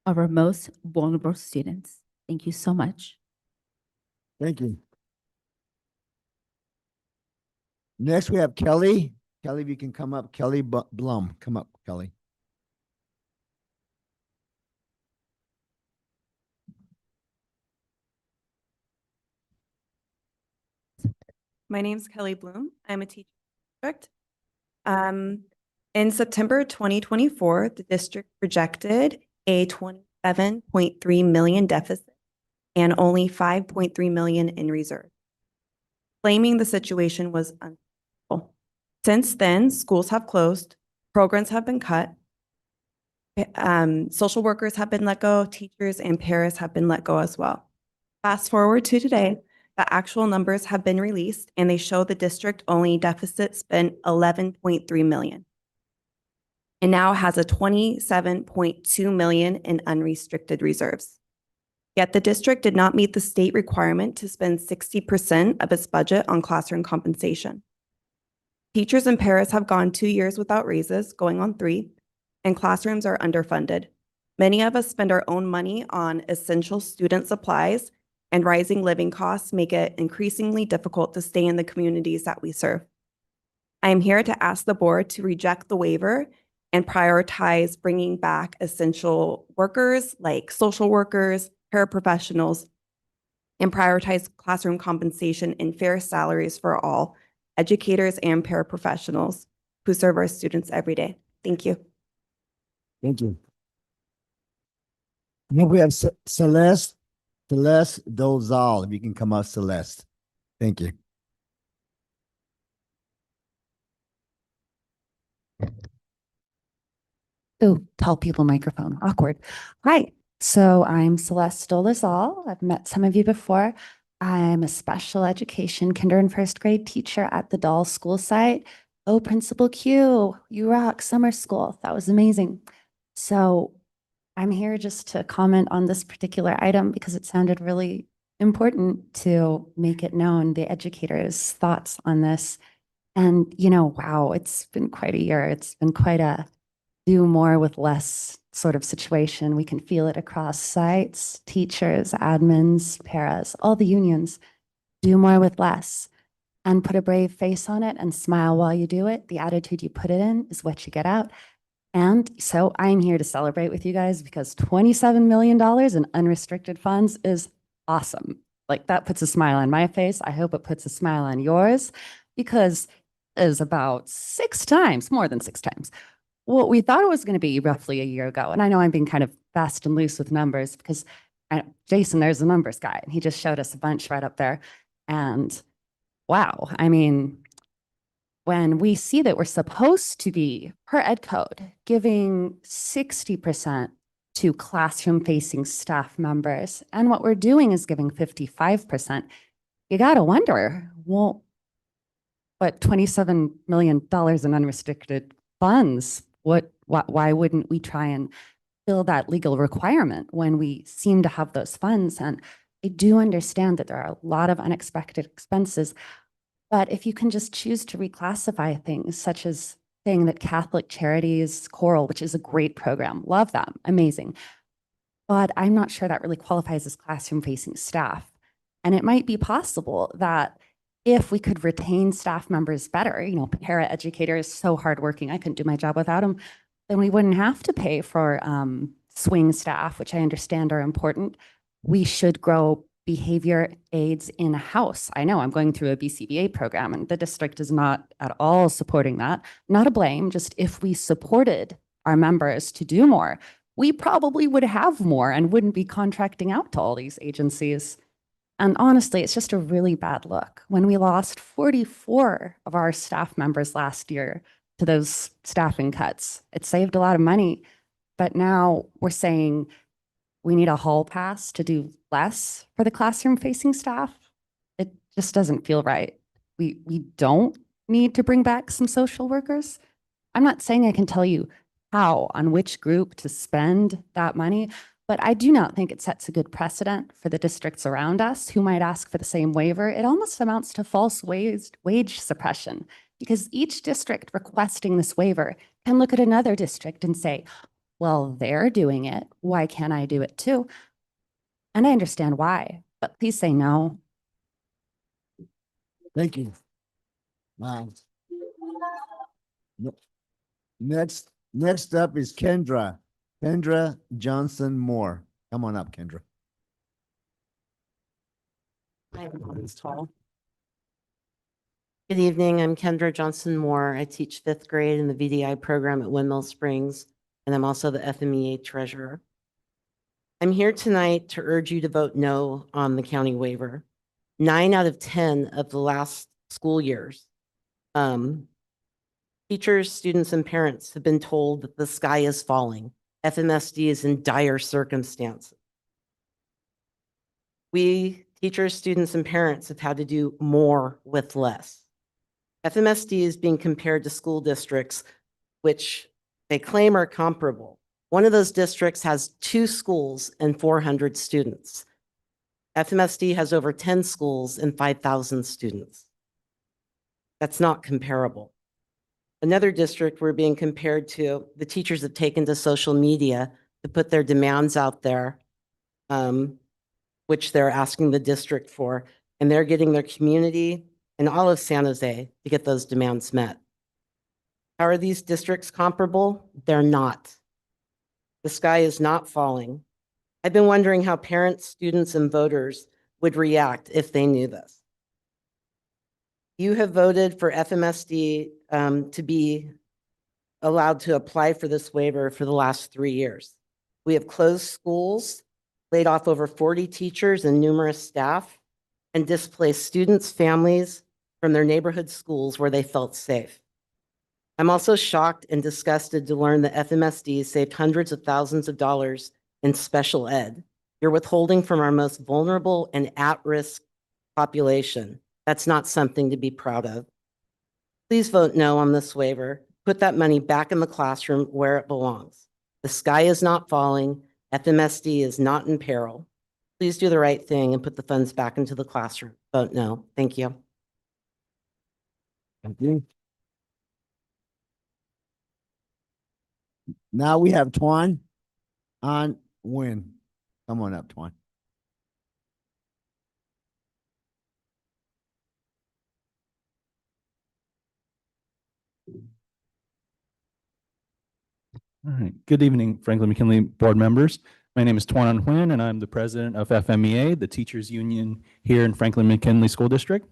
[SPEAKER 15] of our most vulnerable students. Thank you so much.
[SPEAKER 1] Thank you. Next, we have Kelly. Kelly, if you can come up. Kelly Blum, come up, Kelly.
[SPEAKER 16] My name's Kelly Bloom. I'm a teacher in the district. In September 2024, the district projected a $27.3 million deficit and only $5.3 million in reserve, claiming the situation was unacceptable. Since then, schools have closed, programs have been cut, social workers have been let go, teachers and paras have been let go as well. Fast forward to today, the actual numbers have been released and they show the district only deficit spent $11.3 million and now has a $27.2 million in unrestricted reserves. Yet the district did not meet the state requirement to spend 60% of its budget on classroom compensation. Teachers and paras have gone 2 years without raises, going on 3, and classrooms are underfunded. Many of us spend our own money on essential student supplies, and rising living costs make it increasingly difficult to stay in the communities that we serve. I am here to ask the board to reject the waiver and prioritize bringing back essential workers like social workers, paraprofessionals, and prioritize classroom compensation and fair salaries for all educators and paraprofessionals who serve our students every day. Thank you.
[SPEAKER 1] Thank you. Now we have Celeste Dozal. If you can come up, Celeste. Thank you.
[SPEAKER 17] Oh, tall people microphone, awkward. Hi, so I'm Celeste Dolezal. I've met some of you before. I'm a special education kinder and first grade teacher at the Doll School site. Oh, Principal Q, you rock, summer school. That was amazing. So I'm here just to comment on this particular item because it sounded really important to make it known, the educators' thoughts on this. And, wow, it's been quite a year. It's been quite a do more with less sort of situation. We can feel it across sites, teachers, admins, paras, all the unions. Do more with less and put a brave face on it and smile while you do it. The attitude you put it in is what you get out. And so I'm here to celebrate with you guys because $27 million in unrestricted funds is awesome. Like that puts a smile on my face. I hope it puts a smile on yours because it is about 6 times, more than 6 times, what we thought it was going to be roughly a year ago. And I know I'm being kind of fast and loose with numbers because Jason, there's the numbers guy, and he just showed us a bunch right up there. And wow, I mean, when we see that we're supposed to be, per ed code, giving 60% to classroom-facing staff members, and what we're doing is giving 55%, you got to wonder, well, but $27 million in unrestricted funds, why wouldn't we try and fill that legal requirement when we seem to have those funds? And I do understand that there are a lot of unexpected expenses, but if you can just choose to reclassify things, such as saying that Catholic Charities Choral, which is a great program, love them, amazing. But I'm not sure that really qualifies as classroom-facing staff. And it might be possible that if we could retain staff members better, para educators, so hardworking, I couldn't do my job without them, then we wouldn't have to pay for swing staff, which I understand are important. We should grow behavior aids in-house. I know I'm going through a BCBA program and the district is not at all supporting that. Not a blame, just if we supported our members to do more, we probably would have more and wouldn't be contracting out to all these agencies. And honestly, it's just a really bad look. When we lost 44 of our staff members last year to those staffing cuts, it saved a lot of money. But now we're saying we need a hall pass to do less for the classroom-facing staff. It just doesn't feel right. We don't need to bring back some social workers. I'm not saying I can tell you how, on which group to spend that money, but I do not think it sets a good precedent for the districts around us who might ask for the same waiver. It almost amounts to false wage suppression because each district requesting this waiver can look at another district and say, well, they're doing it. Why can't I do it too? And I understand why, but please say no.
[SPEAKER 1] Thank you. Wow. Next up is Kendra Johnson Moore. Come on up, Kendra.
[SPEAKER 18] Good evening. I'm Kendra Johnson Moore. I teach 5th grade in the VDI program at Windmill Springs, and I'm also the FMEA treasurer. I'm here tonight to urge you to vote no on the county waiver. 9 out of 10 of the last school years, teachers, students, and parents have been told that the sky is falling. FMSD is in dire circumstances. We, teachers, students, and parents, have had to do more with less. FMSD is being compared to school districts, which they claim are comparable. One of those districts has 2 schools and 400 students. FMSD has over 10 schools and 5,000 students. That's not comparable. Another district we're being compared to, the teachers have taken to social media to put their demands out there, which they're asking the district for, and they're getting their community and all of San Jose to get those demands met. How are these districts comparable? They're not. The sky is not falling. I've been wondering how parents, students, and voters would react if they knew this. You have voted for FMSD to be allowed to apply for this waiver for the last 3 years. We have closed schools, laid off over 40 teachers and numerous staff, and displaced students' families from their neighborhood schools where they felt safe. I'm also shocked and disgusted to learn that FMSD saved hundreds of thousands of dollars in special ed. You're withholding from our most vulnerable and at-risk population. That's not something to be proud of. Please vote no on this waiver. Put that money back in the classroom where it belongs. The sky is not falling. FMSD is not in peril. Please do the right thing and put the funds back into the classroom. Vote no. Thank you.
[SPEAKER 1] Thank you. Now we have Twan on Win. Come on up, Twan.
[SPEAKER 19] All right. Good evening, Franklin-McKinley board members. My name is Tuan Nguyen, and I'm the president of FMEA, the teachers union here in Franklin-McKinley School District.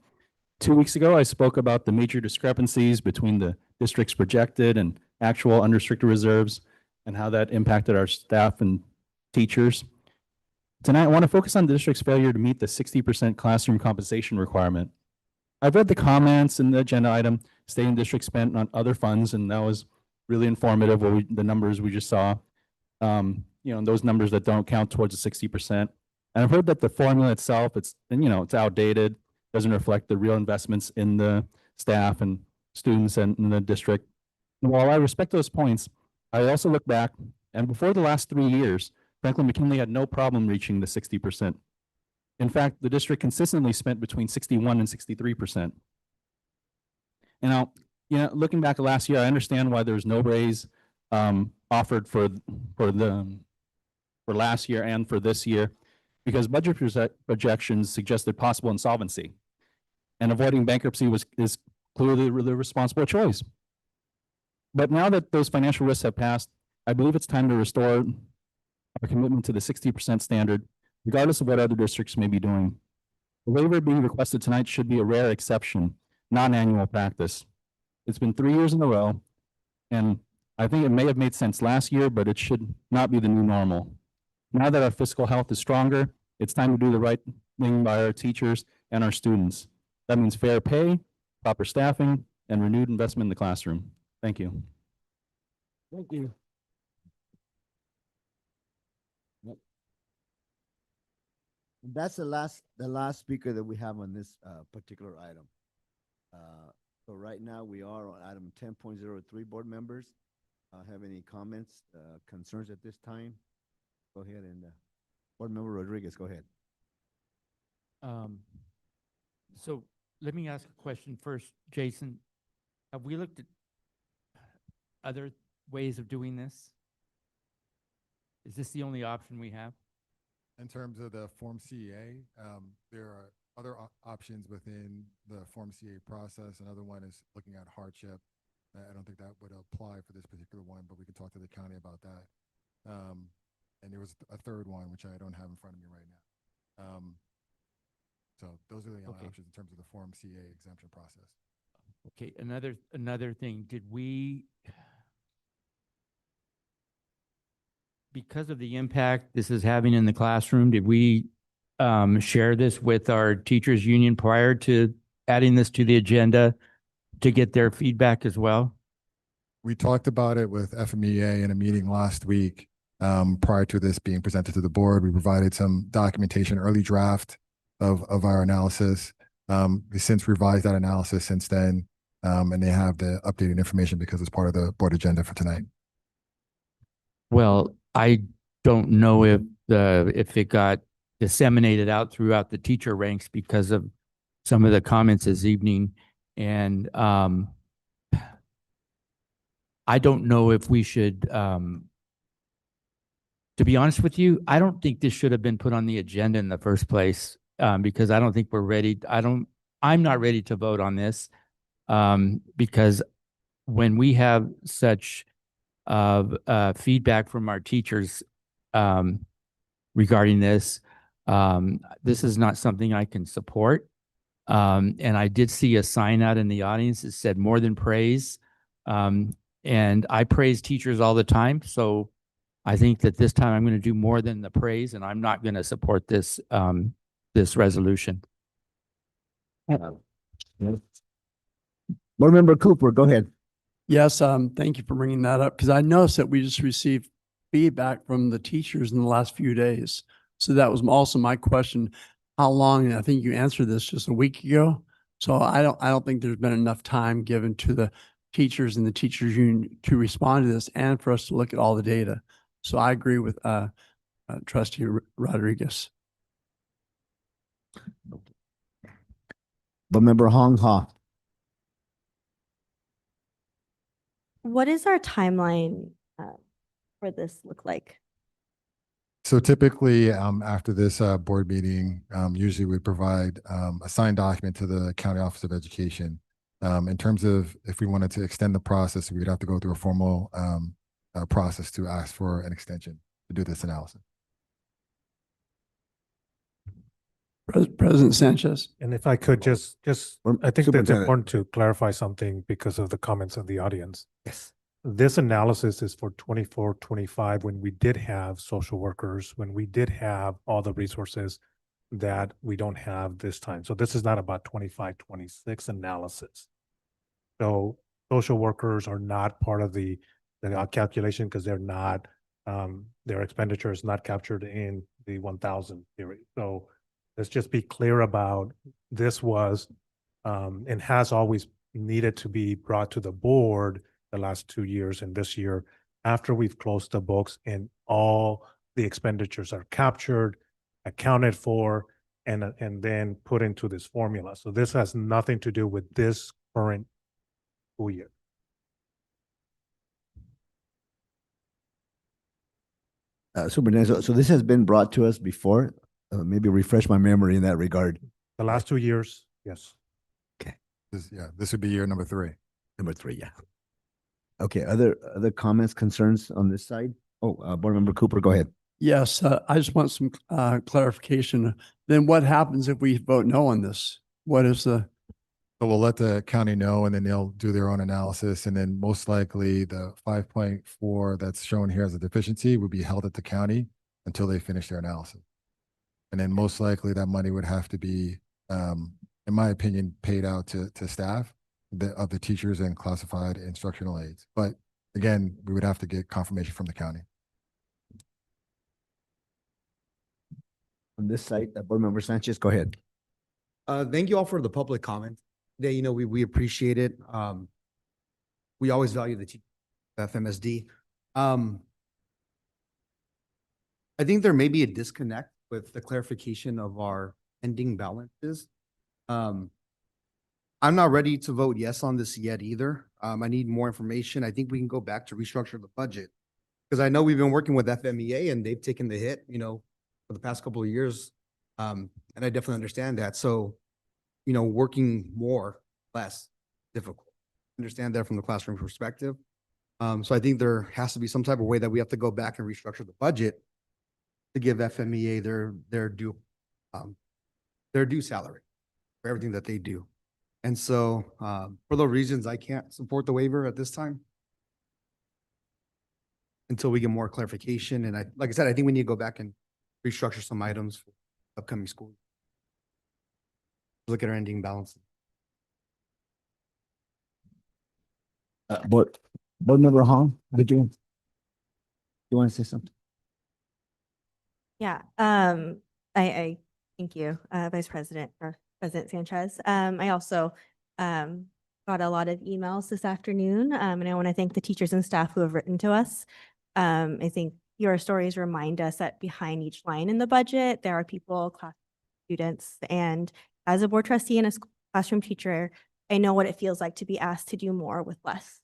[SPEAKER 19] 2 weeks ago, I spoke about the major discrepancies between the district's projected and actual unrestricted reserves and how that impacted our staff and teachers. Tonight, I want to focus on the district's failure to meet the 60% classroom compensation requirement. I've read the comments in the agenda item stating district spent on other funds, and that was really informative, the numbers we just saw. Those numbers that don't count towards the 60%. And I've heard that the formula itself, it's outdated, doesn't reflect the real investments in the staff and students and in the district. And while I respect those points, I also look back, and before the last 3 years, Franklin-McKinley had no problem reaching the 60%. In fact, the district consistently spent between 61 and 63%. And now, looking back at last year, I understand why there's no raise offered for last year and for this year, because budget projections suggested possible insolvency, and avoiding bankruptcy is clearly the responsible choice. But now that those financial risks have passed, I believe it's time to restore our commitment to the 60% standard, regardless of what other districts may be doing. The waiver being requested tonight should be a rare exception, not an annual practice. It's been 3 years in a row, and I think it may have made sense last year, but it should not be the new normal. Now that our fiscal health is stronger, it's time to do the right thing by our teachers and our students. That means fair pay, proper staffing, and renewed investment in the classroom. Thank you.
[SPEAKER 1] Thank you. That's the last speaker that we have on this particular item. So right now we are on item 10.03. Board members have any comments, concerns at this time? Go ahead and Board Member Rodriguez, go ahead.
[SPEAKER 10] So let me ask a question first, Jason. Have we looked at other ways of doing this? Is this the only option we have?
[SPEAKER 13] In terms of the Form CA, there are other options within the Form CA process. Another one is looking at hardship. I don't think that would apply for this particular one, but we could talk to the county about that. And there was a third one, which I don't have in front of me right now. So those are the only options in terms of the Form CA exemption process.
[SPEAKER 10] Okay, another thing, did we, because of the impact this is having in the classroom, did we share this with our teachers union prior to adding this to the agenda to get their feedback as well?
[SPEAKER 13] We talked about it with FMEA in a meeting last week. Prior to this being presented to the board, we provided some documentation, early draft of our analysis. We since revised that analysis since then, and they have the updated information because it's part of the board agenda for tonight.
[SPEAKER 10] Well, I don't know if it got disseminated out throughout the teacher ranks because of some of the comments this evening. And I don't know if we should, to be honest with you, I don't think this should have been put on the agenda in the first place, because I don't think we're ready. I'm not ready to vote on this, because when we have such feedback from our teachers regarding this, this is not something I can support. And I did see a sign out in the audience that said more than praise. And I praise teachers all the time. So I think that this time I'm going to do more than the praise, and I'm not going to support this, this resolution.
[SPEAKER 1] Board Member Cooper, go ahead.
[SPEAKER 11] Yes, thank you for bringing that up, because I noticed that we just received feedback from the teachers in the last few days. So that was also my question. How long? And I think you answered this just a week ago. So I don't think there's been enough time given to the teachers and the teachers union to respond to this and for us to look at all the data. So I agree with Trustee Rodriguez.
[SPEAKER 1] Board Member Hong Ha.
[SPEAKER 12] What is our timeline for this look like?
[SPEAKER 13] So typically, after this board meeting, usually we provide a signed document to the County Office of Education. In terms of if we wanted to extend the process, we'd have to go through a formal process to ask for an extension to do this analysis.
[SPEAKER 11] President Sanchez.
[SPEAKER 6] And if I could just, I think that's
[SPEAKER 1] Superintendent.
[SPEAKER 6] important to clarify something because of the comments of the audience.
[SPEAKER 1] Yes.
[SPEAKER 6] This analysis is for 24, 25, when we did have social workers, when we did have all the resources that we don't have this time. So this is not about 25, 26 analysis. So social workers are not part of the calculation because they're not, their expenditure is not captured in the 1,000 theory. So let's just be clear about this was, and has always needed to be brought to the board the last 2 years and this year after we've closed the books and all the expenditures are captured, accounted for, and then put into this formula. So this has nothing to do with this current school year.
[SPEAKER 1] Superintendent, so this has been brought to us before. Maybe refresh my memory in that regard.
[SPEAKER 6] The last 2 years, yes.
[SPEAKER 13] This would be year number 3.
[SPEAKER 1] Number 3, yeah. Okay, other comments, concerns on this side? Oh, Board Member Cooper, go ahead.
[SPEAKER 11] Yes, I just want some clarification. Then what happens if we vote no on this? What is the?
[SPEAKER 13] So we'll let the county know, and then they'll do their own analysis. And then most likely the 5.4 that's shown here as a deficiency would be held at the county until they finish their analysis. And then most likely that money would have to be, in my opinion, paid out to staff of the teachers and classified instructional aides. But again, we would have to get confirmation from the county.
[SPEAKER 1] On this side, Board Member Sanchez, go ahead.
[SPEAKER 2] Thank you all for the public comment. Today, we appreciate it. We always value the FMSD. I think there may be a disconnect with the clarification of our ending balances. I'm not ready to vote yes on this yet either. I need more information. I think we can go back to restructure the budget. Because I know we've been working with FMEA and they've taken the hit, for the past couple of years. And I definitely understand that. So, working more, less difficult. Understand that from the classroom perspective. So I think there has to be some type of way that we have to go back and restructure the budget to give FMEA their due salary for everything that they do. And so for those reasons, I can't support the waiver at this time until we get more clarification. And like I said, I think we need to go back and restructure some items for upcoming school. Look at our ending balance.
[SPEAKER 1] Board Member Hong, you want to say something?
[SPEAKER 12] Yeah, I thank you, Vice President or President Sanchez. I also got a lot of emails this afternoon, and I want to thank the teachers and staff who have written to us. I think your stories remind us that behind each line in the budget, there are people, class students, and as a board trustee and a classroom teacher, I know what it feels like to be asked to do more with less.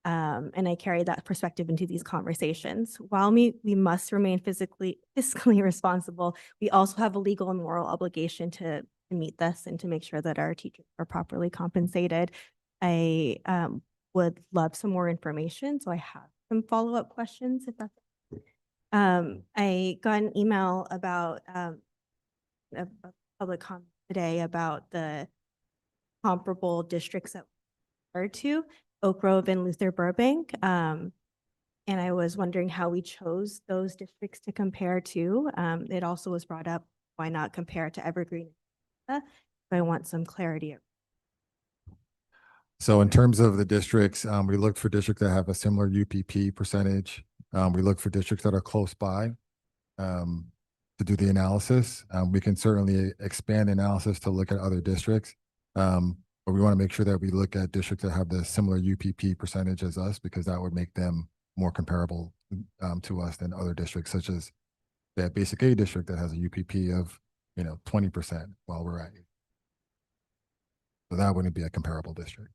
[SPEAKER 12] And I carry that perspective into these conversations. While we must remain fiscally responsible, we also have a legal and moral obligation to meet this and to make sure that our teachers are properly compensated. I would love some more information. So I have some follow-up questions if that's. I got an email about a public comment today about the comparable districts that we referred to, Oak Grove and Luther Burbank. And I was wondering how we chose those districts to compare to. It also was brought up, why not compare to Evergreen? So I want some clarity.
[SPEAKER 13] So in terms of the districts, we looked for districts that have a similar UPP percentage. We look for districts that are close by to do the analysis. We can certainly expand analysis to look at other districts. But we want to make sure that we look at districts that have the similar UPP percentage as us, because that would make them more comparable to us than other districts, such as that basic A district that has a UPP of 20% while we're at. So that wouldn't be a comparable district.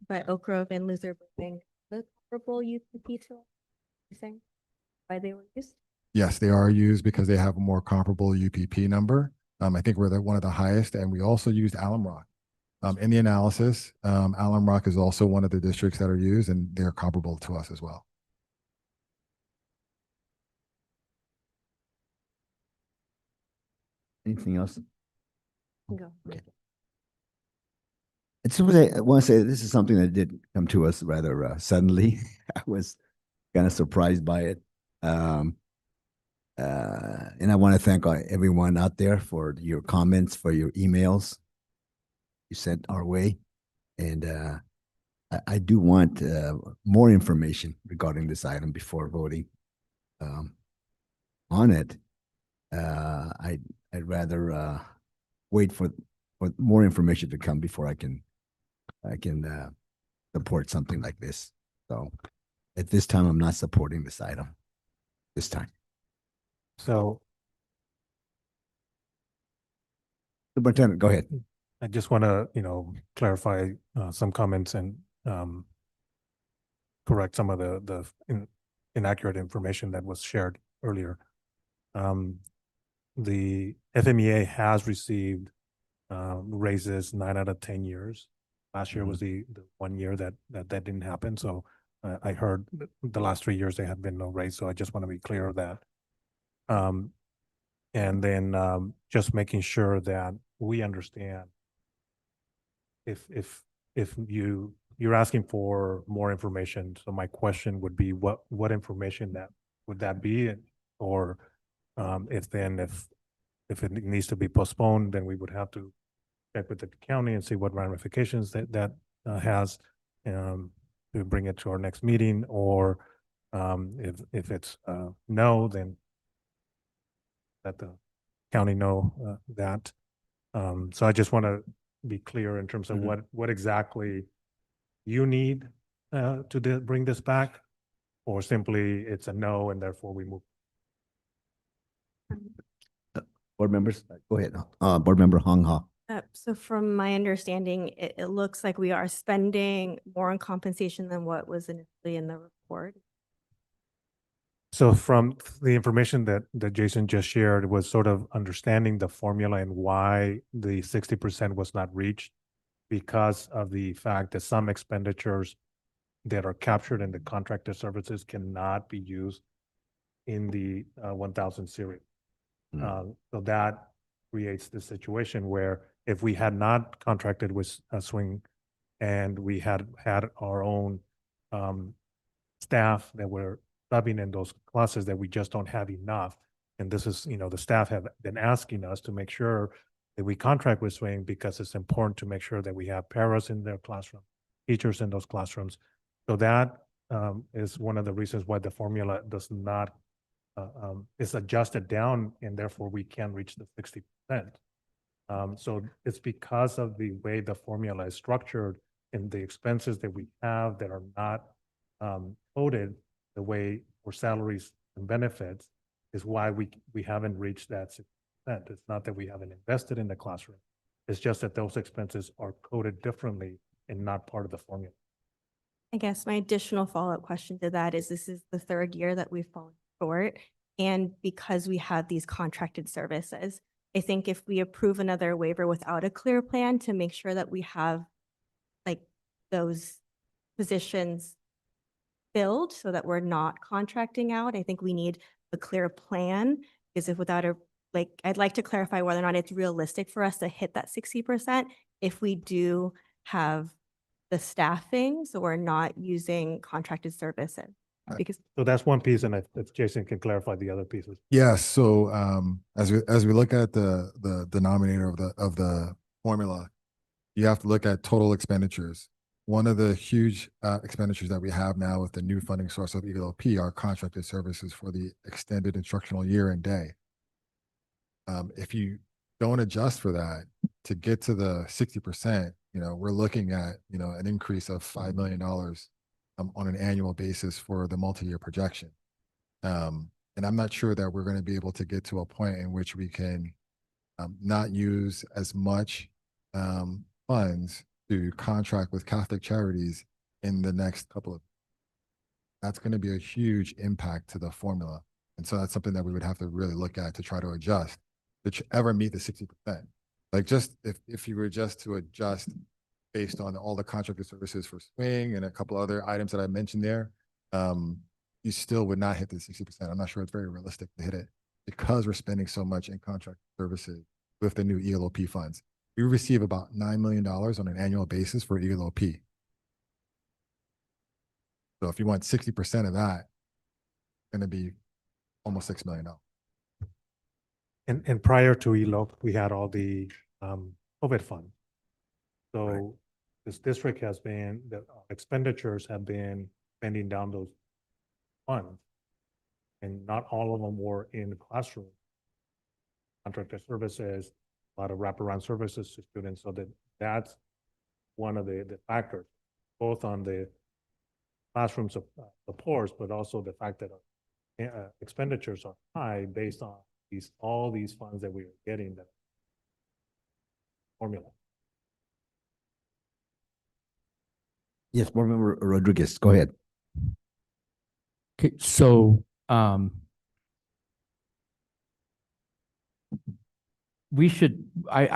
[SPEAKER 12] But Oak Grove and Luther Burbank, the comparable UPP to us, you saying why they were used?
[SPEAKER 13] Yes, they are used because they have a more comparable UPP number. I think we're one of the highest, and we also used Alum Rock in the analysis. Alum Rock is also one of the districts that are used, and they're comparable to us as well.
[SPEAKER 1] Anything else?
[SPEAKER 12] Go.
[SPEAKER 1] Okay. It's I want to say this is something that did come to us rather suddenly. I was kind of surprised by it. And I want to thank everyone out there for your comments, for your emails you sent our way. And I do want more information regarding this item before voting on it. I'd rather wait for more information to come before I can support something like this. So at this time, I'm not supporting this item this time.
[SPEAKER 6] So
[SPEAKER 1] Superintendent, go ahead.
[SPEAKER 6] I just want to, clarify some comments and correct some of the inaccurate information that was shared earlier. The FMEA has received raises 9 out of 10 years. Last year was the 1 year that didn't happen. So I heard the last 3 years there have been no raise. So I just want to be clear of that. And then just making sure that we understand if you're asking for more information. So my question would be, what information would that be? Or if it needs to be postponed, then we would have to check with the county and see what ramifications that has to bring it to our next meeting. Or if it's no, then let the county know that. So I just want to be clear in terms of what exactly you need to bring this back, or simply it's a no and therefore we move.
[SPEAKER 1] Board members, go ahead. Board member Hong Ha.
[SPEAKER 12] So from my understanding, it looks like we are spending more on compensation than what was initially in the report.
[SPEAKER 6] So from the information that Jason just shared was sort of understanding the formula and why the 60% was not reached, because of the fact that some expenditures that are captured in the contracted services cannot be used in the 1000 series. So that creates the situation where if we had not contracted with a swing and we had our own staff that were subbing in those classes, that we just don't have enough. And this is, the staff have been asking us to make sure that we contract with swing, because it's important to make sure that we have paras in their classroom, teachers in those classrooms. So that is one of the reasons why the formula does not is adjusted down, and therefore we can reach the 60%. So it's because of the way the formula is structured and the expenses that we have that are not coded the way for salaries and benefits is why we haven't reached that 60%. It's not that we haven't invested in the classroom. It's just that those expenses are coded differently and not part of the formula.
[SPEAKER 12] I guess my additional follow-up question to that is, this is the third year that we've fallen short. And because we have these contracted services, I think if we approve another waiver without a clear plan to make sure that we have like those positions filled so that we're not contracting out. I think we need a clear plan, because if without a, like, I'd like to clarify whether or not it's realistic for us to hit that 60% if we do have the staffing, so we're not using contracted services. Because
[SPEAKER 6] So that's one piece, and if Jason can clarify the other pieces.
[SPEAKER 13] Yes, so as we look at the denominator of the formula, you have to look at total expenditures. One of the huge expenditures that we have now with the new funding source of ELP are contracted services for the extended instructional year and day. If you don't adjust for that to get to the 60%, we're looking at, an increase of $5 million on an annual basis for the multi-year projection. And I'm not sure that we're going to be able to get to a point in which we can not use as much funds to contract with Catholic charities in the next couple of. That's going to be a huge impact to the formula. And so that's something that we would have to really look at to try to adjust, to ever meet the 60%. Like, just if you were just to adjust based on all the contracted services for swing and a couple other items that I mentioned there, you still would not hit the 60%. I'm not sure it's very realistic to hit it because we're spending so much in contract services with the new ELOP funds. We receive about $9 million on an annual basis for ELOP. So if you want 60% of that, it's going to be almost $6 million.
[SPEAKER 6] And prior to ELOP, we had all the COVID funds. So this district has been, the expenditures have been spending down those funds. And not all of them were in the classroom. Contracted services, a lot of wraparound services to students. So that's one of the factors, both on the classroom supports, but also the fact that expenditures are high based on all these funds that we are getting, that formula.
[SPEAKER 1] Yes, Board Member Rodriguez, go ahead.
[SPEAKER 10] Okay, so I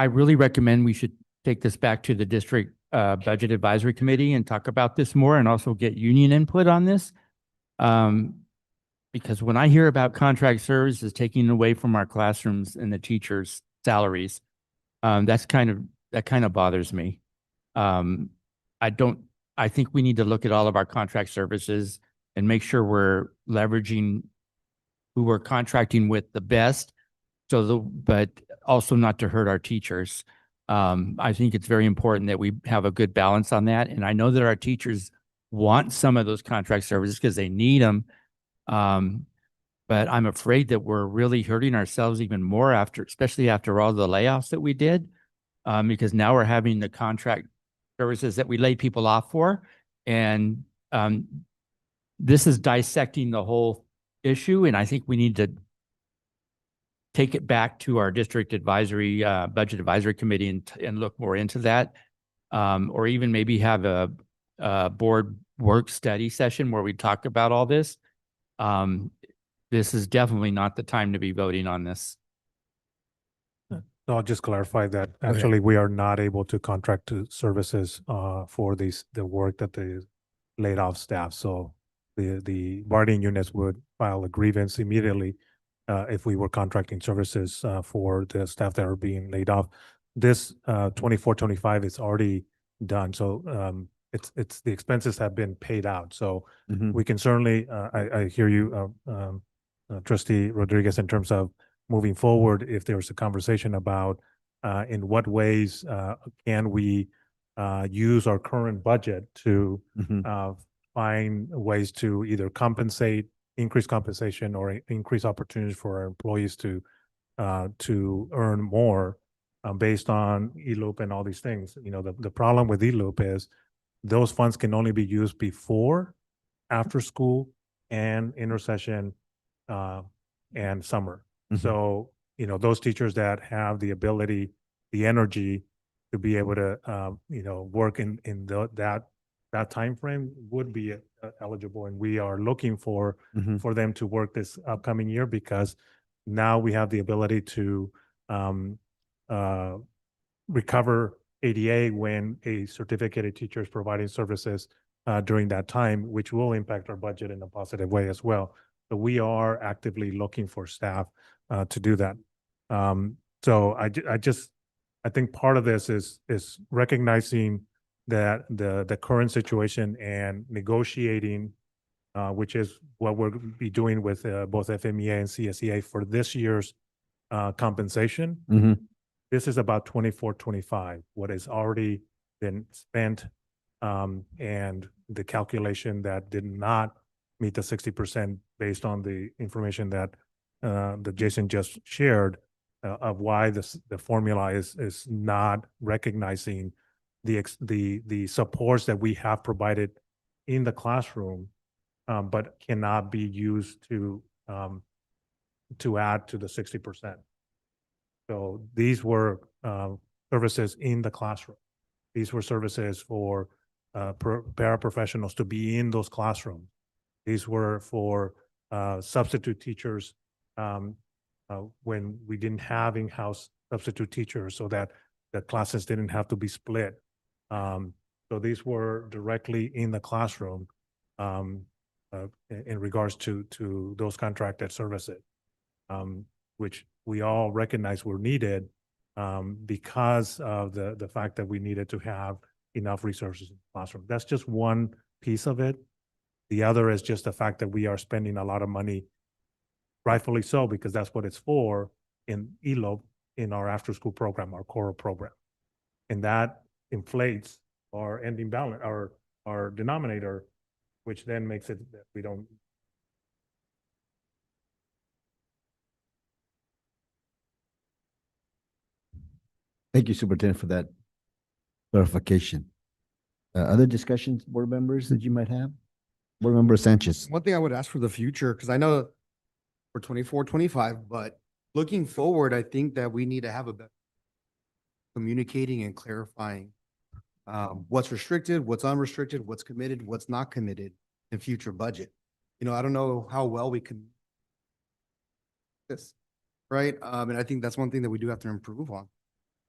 [SPEAKER 10] really recommend we should take this back to the district budget advisory committee and talk about this more, and also get union input on this. Because when I hear about contract services taking away from our classrooms and the teachers' salaries, that kind of bothers me. I think we need to look at all of our contract services and make sure we're leveraging who we're contracting with the best, but also not to hurt our teachers. I think it's very important that we have a good balance on that. And I know that our teachers want some of those contract services because they need them. But I'm afraid that we're really hurting ourselves even more especially after all the layoffs that we did, because now we're having the contract services that we laid people off for. And this is dissecting the whole issue. And I think we need to take it back to our district advisory, budget advisory committee and look more into that. Or even maybe have a board work study session where we talk about all this. This is definitely not the time to be voting on this.
[SPEAKER 6] No, I'll just clarify that actually we are not able to contract to services for the work that they laid off staff. So the bargaining units would file a grievance immediately if we were contracting services for the staff that are being laid off. This 24-25 is already done. So it's the expenses have been paid out. So we can certainly, I hear you, Trustee Rodriguez, in terms of moving forward, if there was a conversation about in what ways can we use our current budget to find ways to either increase compensation or increase opportunities for our employees to earn more based on ELOOP and all these things. The problem with ELOOP is those funds can only be used before, after school, and intersession and summer. So, those teachers that have the ability, the energy to be able to, work in that time frame would be eligible. And we are looking for them to work this upcoming year, because now we have the ability to recover ADA when a certificated teacher is providing services during that time, which will impact our budget in a positive way as well. So we are actively looking for staff to do that. So I think part of this is recognizing that the current situation and negotiating, which is what we'll be doing with both FMEA and CSEA for this year's compensation.
[SPEAKER 1] Mhm.
[SPEAKER 6] This is about 24, 25, what has already been spent, and the calculation that did not meet the 60% based on the information that Jason just shared, of why the formula is not recognizing the supports that we have provided in the classroom, but cannot be used to add to the 60%. So these were services in the classroom. These were services for paraprofessionals to be in those classrooms. These were for substitute teachers when we didn't have in-house substitute teachers, so that the classes didn't have to be split. So these were directly in the classroom in regards to those contracted services, which we all recognize were needed because of the fact that we needed to have enough resources in the classroom. That's just one piece of it. The other is just the fact that we are spending a lot of money, rightfully so, because that's what it's for, in ELOP, in our after-school program, our choral program. And that inflates our ending balance, our denominator, which then makes it that we don't.
[SPEAKER 1] Thank you, Superintendent, for that clarification. Other discussions, board members, that you might have? Board Member Sanchez.
[SPEAKER 2] One thing I would ask for the future, because I know we're 24, 25, but looking forward, I think that we need to have a better communicating and clarifying what's restricted, what's unrestricted, what's committed, what's not committed in future budget. You know, I don't know how well we can this, right? And I think that's one thing that we do have to improve on,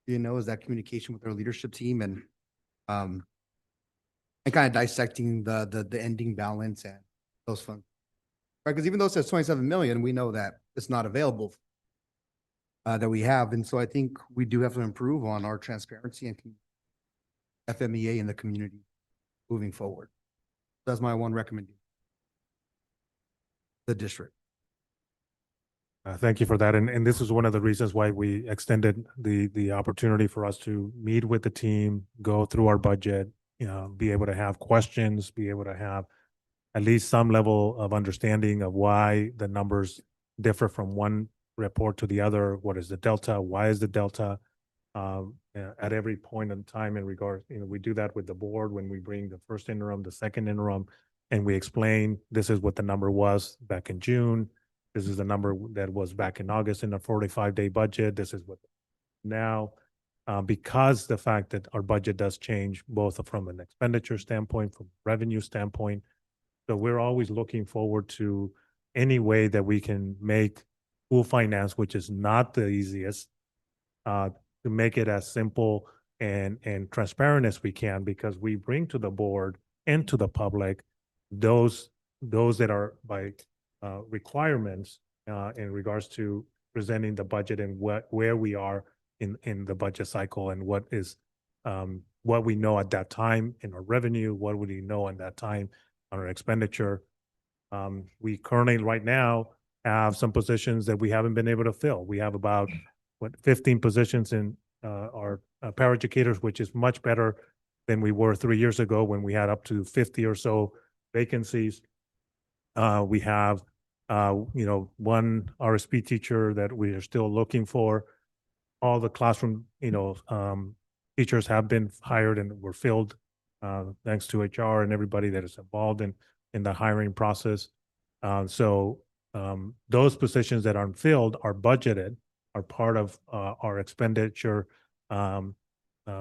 [SPEAKER 2] you know, is that communication with our leadership team and kind of dissecting the ending balance and those funds. Right, because even though it says 27 million, we know that it's not available that we have. And so I think we do have to improve on our transparency and FMEA in the community moving forward. That's my one recommendation. The district.
[SPEAKER 6] Thank you for that. And this is one of the reasons why we extended the opportunity for us to meet with the team, go through our budget, you know, be able to have questions, be able to have at least some level of understanding of why the numbers differ from one report to the other. What is the delta? Why is the delta? At every point in time in regards, you know, we do that with the board when we bring the first interim, the second interim, and we explain this is what the number was back in June. This is the number that was back in August in a 45-day budget. This is what now, because the fact that our budget does change both from an expenditure standpoint, from revenue standpoint. So we're always looking forward to any way that we can make school finance, which is not the easiest, to make it as simple and transparent as we can, because we bring to the board and to the public those that are by requirements in regards to presenting the budget and where we are in the budget cycle, and what is what we know at that time in our revenue, what would we know at that time on our expenditure. We currently right now have some positions that we haven't been able to fill. We have about 15 positions in our paraeducators, which is much better than we were 3 years ago when we had up to 50 or so vacancies. We have you know, one RSP teacher that we are still looking for. All the classroom, you know, teachers have been hired and were filled, thanks to HR and everybody that is involved in the hiring process. So those positions that aren't filled are budgeted, are part of our expenditure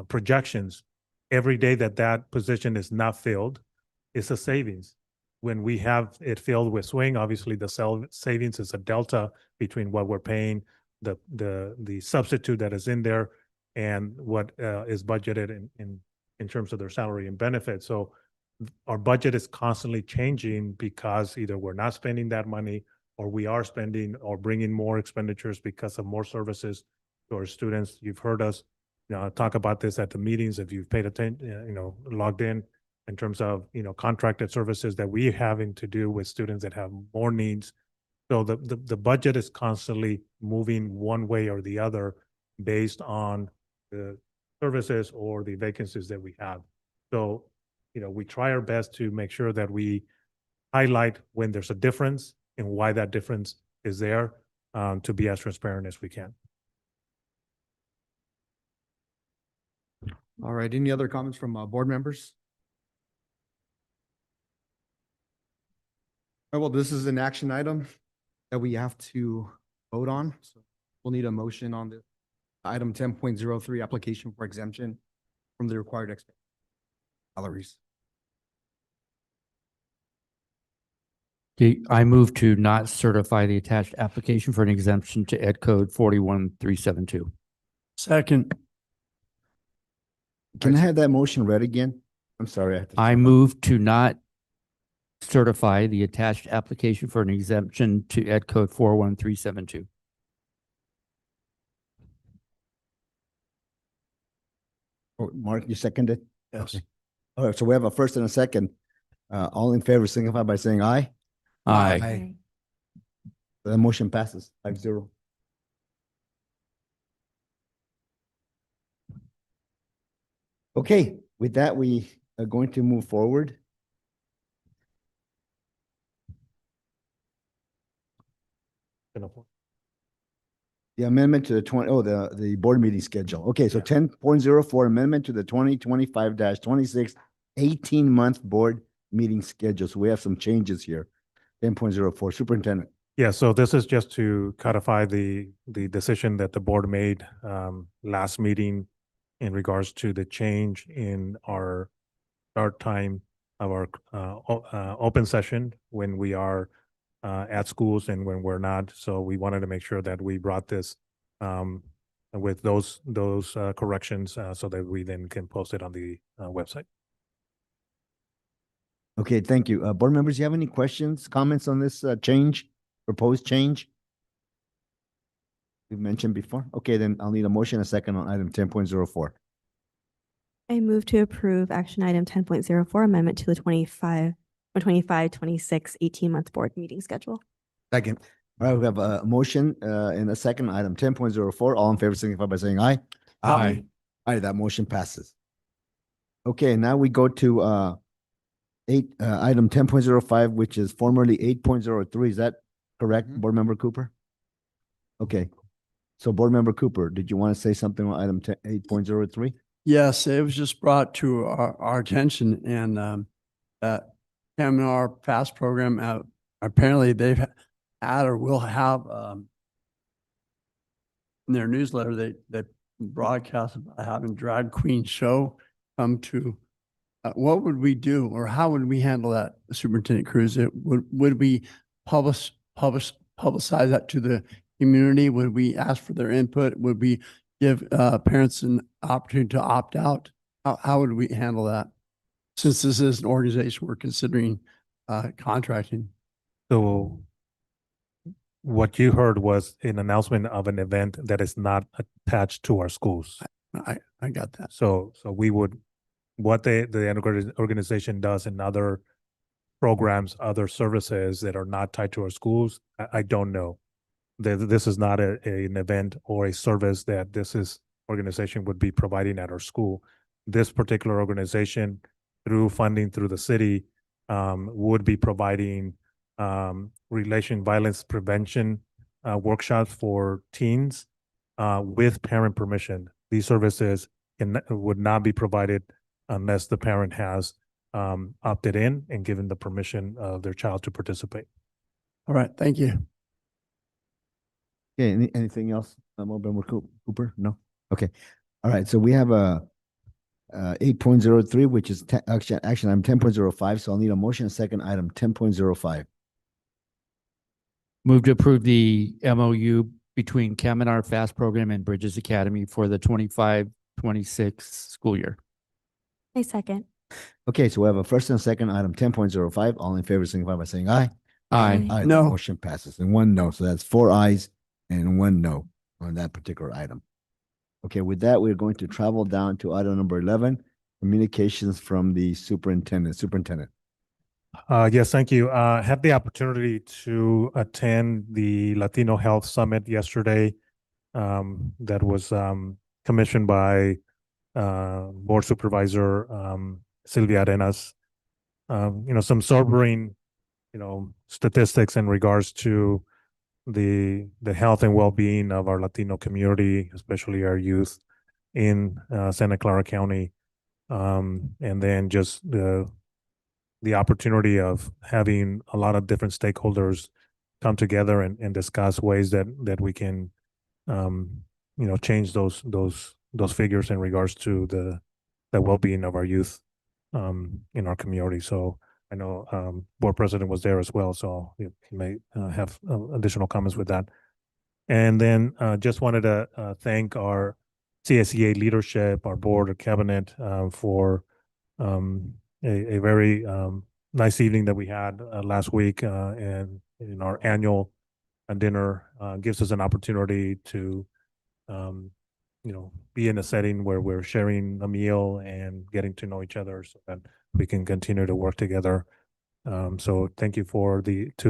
[SPEAKER 6] projections. Every day that position is not filled, it's a savings. When we have it filled with swing, obviously the savings is a delta between what we're paying the substitute that is in there and what is budgeted in terms of their salary and benefits. So our budget is constantly changing because either we're not spending that money or we are spending or bringing more expenditures because of more services to our students. You've heard us, talk about this at the meetings. If you've paid attention, logged in terms of, contracted services that we having to do with students that have more needs. So the budget is constantly moving one way or the other based on the services or the vacancies that we have. So, we try our best to make sure that we highlight when there's a difference and why that difference is there, to be as transparent as we can.
[SPEAKER 2] All right, any other comments from board members? All right, well, this is an action item that we have to vote on. So we'll need a motion on this. Item 10.03, application for exemption from the required salaries.
[SPEAKER 10] Okay, I move to not certify the attached application for an exemption to Ed Code 41372.
[SPEAKER 11] Second.
[SPEAKER 1] Can I have that motion read again? I'm sorry.
[SPEAKER 10] I move to not certify the attached application for an exemption to Ed Code 41372.
[SPEAKER 1] Oh, Mark, you seconded?
[SPEAKER 11] Yes.
[SPEAKER 1] Okay. All right, so we have a first and a second. All in favor signify by saying aye.
[SPEAKER 10] Aye.
[SPEAKER 1] The motion passes 5-0. Okay, with that, we are going to move forward. The amendment to the board meeting schedule. Okay, so 10.04 amendment to the 2025-26 18-month board meeting schedule. So we have some changes here. 10.04, Superintendent.
[SPEAKER 6] Yeah, so this is just to codify the decision that the board made last meeting in regards to the change in our start time of our open session when we are at schools and when we're not. So we wanted to make sure that we brought this with those corrections so that we then can post it on the website.
[SPEAKER 1] Okay, thank you. Board members, you have any questions, comments on this change, proposed change? We've mentioned before. Okay, then I'll need a motion, a second on item 10.04.
[SPEAKER 12] I move to approve action item 10.04 amendment to the 25-26 18-month board meeting schedule.
[SPEAKER 2] Second.
[SPEAKER 1] All right, we have a motion and a second on item 10.04. All in favor signify by saying aye.
[SPEAKER 11] Aye.
[SPEAKER 1] All right, that motion passes. Okay, now we go to item 10.05, which is formerly 8.03. Is that correct, Board Member Cooper? Okay. So Board Member Cooper, did you want to say something on item 8.03?
[SPEAKER 11] Yes, it was just brought to our attention and that Kaminar FAST program, apparently they've had or will have in their newsletter, they broadcast about having drag queen show come to. What would we do or how would we handle that, Superintendent Cruz? Would we publicize that to the community? Would we ask for their input? Would we give parents an opportunity to opt out? How would we handle that? Since this is an organization we're considering contracting.
[SPEAKER 6] So what you heard was an announcement of an event that is not attached to our schools.
[SPEAKER 11] I got that.
[SPEAKER 6] So we would, what the organization does in other programs, other services that are not tied to our schools, I don't know. This is not an event or a service that this organization would be providing at our school. This particular organization, through funding through the city, would be providing relation violence prevention workshops for teens with parent permission. These services would not be provided unless the parent has opted in and given the permission of their child to participate.
[SPEAKER 11] All right, thank you.
[SPEAKER 1] Okay, anything else, Board Member Cooper? No? Okay. All right, so we have a 8.03, which is action item 10.05. So I'll need a motion, a second item 10.05.
[SPEAKER 10] Move to approve the MOU between Kaminar FAST program and Bridges Academy for the 25-26 school year.
[SPEAKER 12] I second.
[SPEAKER 1] Okay, so we have a first and second item 10.05. All in favor, signify by saying aye.
[SPEAKER 10] Aye.
[SPEAKER 1] Aye.
[SPEAKER 11] No.
[SPEAKER 1] Motion passes and one no. So that's 4 ayes and 1 no on that particular item. Okay, with that, we're going to travel down to item number 11, communications from the superintendent. Superintendent.
[SPEAKER 6] Yes, thank you. Had the opportunity to attend the Latino Health Summit yesterday. That was commissioned by Board Supervisor Sylvia Arenas. Some sobering, statistics in regards to the health and well-being of our Latino community, especially our youth in Santa Clara County. And then just the opportunity of having a lot of different stakeholders come together and discuss ways that we can change those figures in regards to the well-being of our youth in our community. So I know board president was there as well, so he may have additional comments with that. And then just wanted to thank our CSEA leadership, our board, our cabinet for a very nice evening that we had last week, and in our annual dinner gives us an opportunity to be in a setting where we're sharing a meal and getting to know each other so that we can continue to work together. So thank you to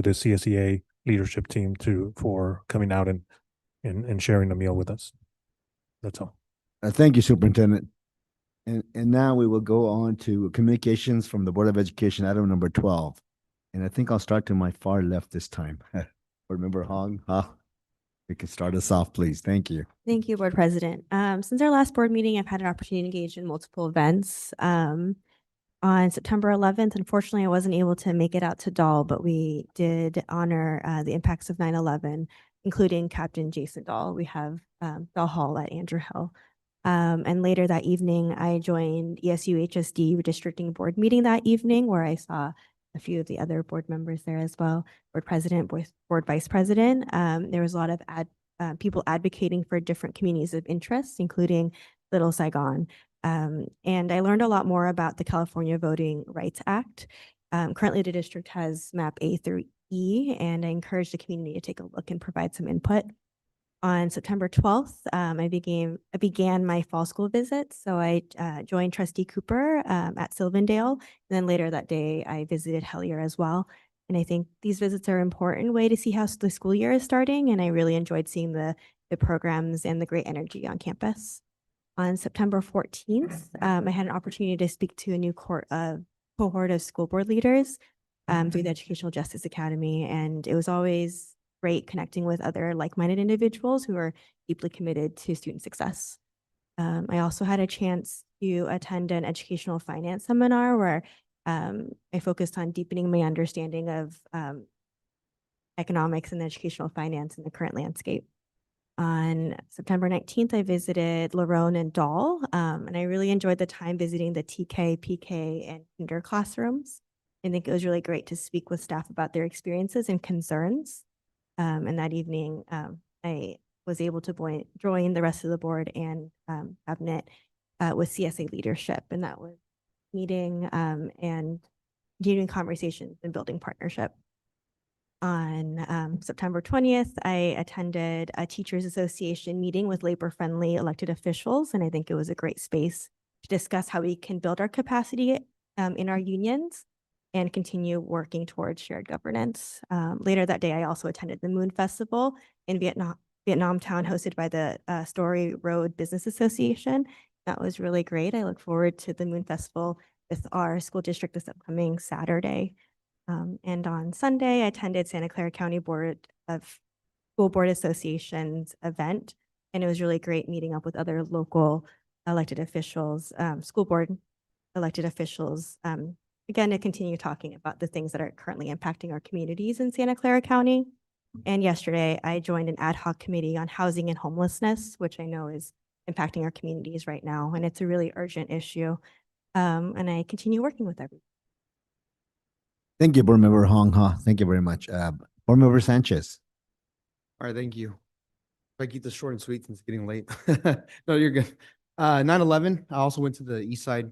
[SPEAKER 6] the CSEA leadership team for coming out and sharing a meal with us. That's all.
[SPEAKER 1] Thank you, Superintendent. And now we will go on to communications from the Board of Education, item number 12. And I think I'll start to my far left this time. Board Member Hong, you can start us off, please. Thank you.
[SPEAKER 12] Thank you, Board President. Since our last board meeting, I've had an opportunity to engage in multiple events. On September 11th, unfortunately, I wasn't able to make it out to Dahl, but we did honor the impacts of 9/11, including Captain Jason Dahl. We have Dahl Hall at Andrew Hill. And later that evening, I joined ESU HSD redistricting board meeting that evening, where I saw a few of the other board members there as well, board president, board vice president. There was a lot of people advocating for different communities of interest, including Little Saigon. And I learned a lot more about the California Voting Rights Act. Currently, the district has map A through E, and I encourage the community to take a look and provide some input. On September 12th, I began my fall school visit. So I joined Trustee Cooper at Sylvandale. And then later that day, I visited Hellier as well. And I think these visits are an important way to see how the school year is starting. And I really enjoyed seeing the programs and the great energy on campus. On September 14th, I had an opportunity to speak to a new cohort of school board leaders through the Educational Justice Academy. And it was always great connecting with other like-minded individuals who are deeply committed to student success. I also had a chance to attend an educational finance seminar where I focused on deepening my understanding of economics and educational finance in the current landscape. On September 19th, I visited Lerone and Dahl, and I really enjoyed the time visiting the TK, PK, and kinder classrooms. I think it was really great to speak with staff about their experiences and concerns. And that evening, I was able to join the rest of the board and cabinet with CSA leadership, and that was meeting and continuing conversations and building partnership. On September 20th, I attended a teachers association meeting with labor-friendly elected officials, and I think it was a great space to discuss how we can build our capacity in our unions and continue working towards shared governance. Later that day, I also attended the Moon Festival in Vietnam Town, hosted by the Story Road Business Association. That was really great. I look forward to the Moon Festival with our school district this upcoming Saturday. And on Sunday, I attended Santa Clara County School Board Association's event, and it was really great meeting up with other local elected officials, school board elected officials, again, to continue talking about the things that are currently impacting our communities in Santa Clara County. And yesterday, I joined an ad hoc committee on housing and homelessness, which I know is impacting our communities right now, and it's a really urgent issue. And I continue working with everyone.
[SPEAKER 1] Thank you, Board Member Hong Ha. Thank you very much. Board Member Sanchez.
[SPEAKER 2] All right, thank you. I keep this short and sweet since it's getting late. No, you're good. 9/11, I also went to the East Side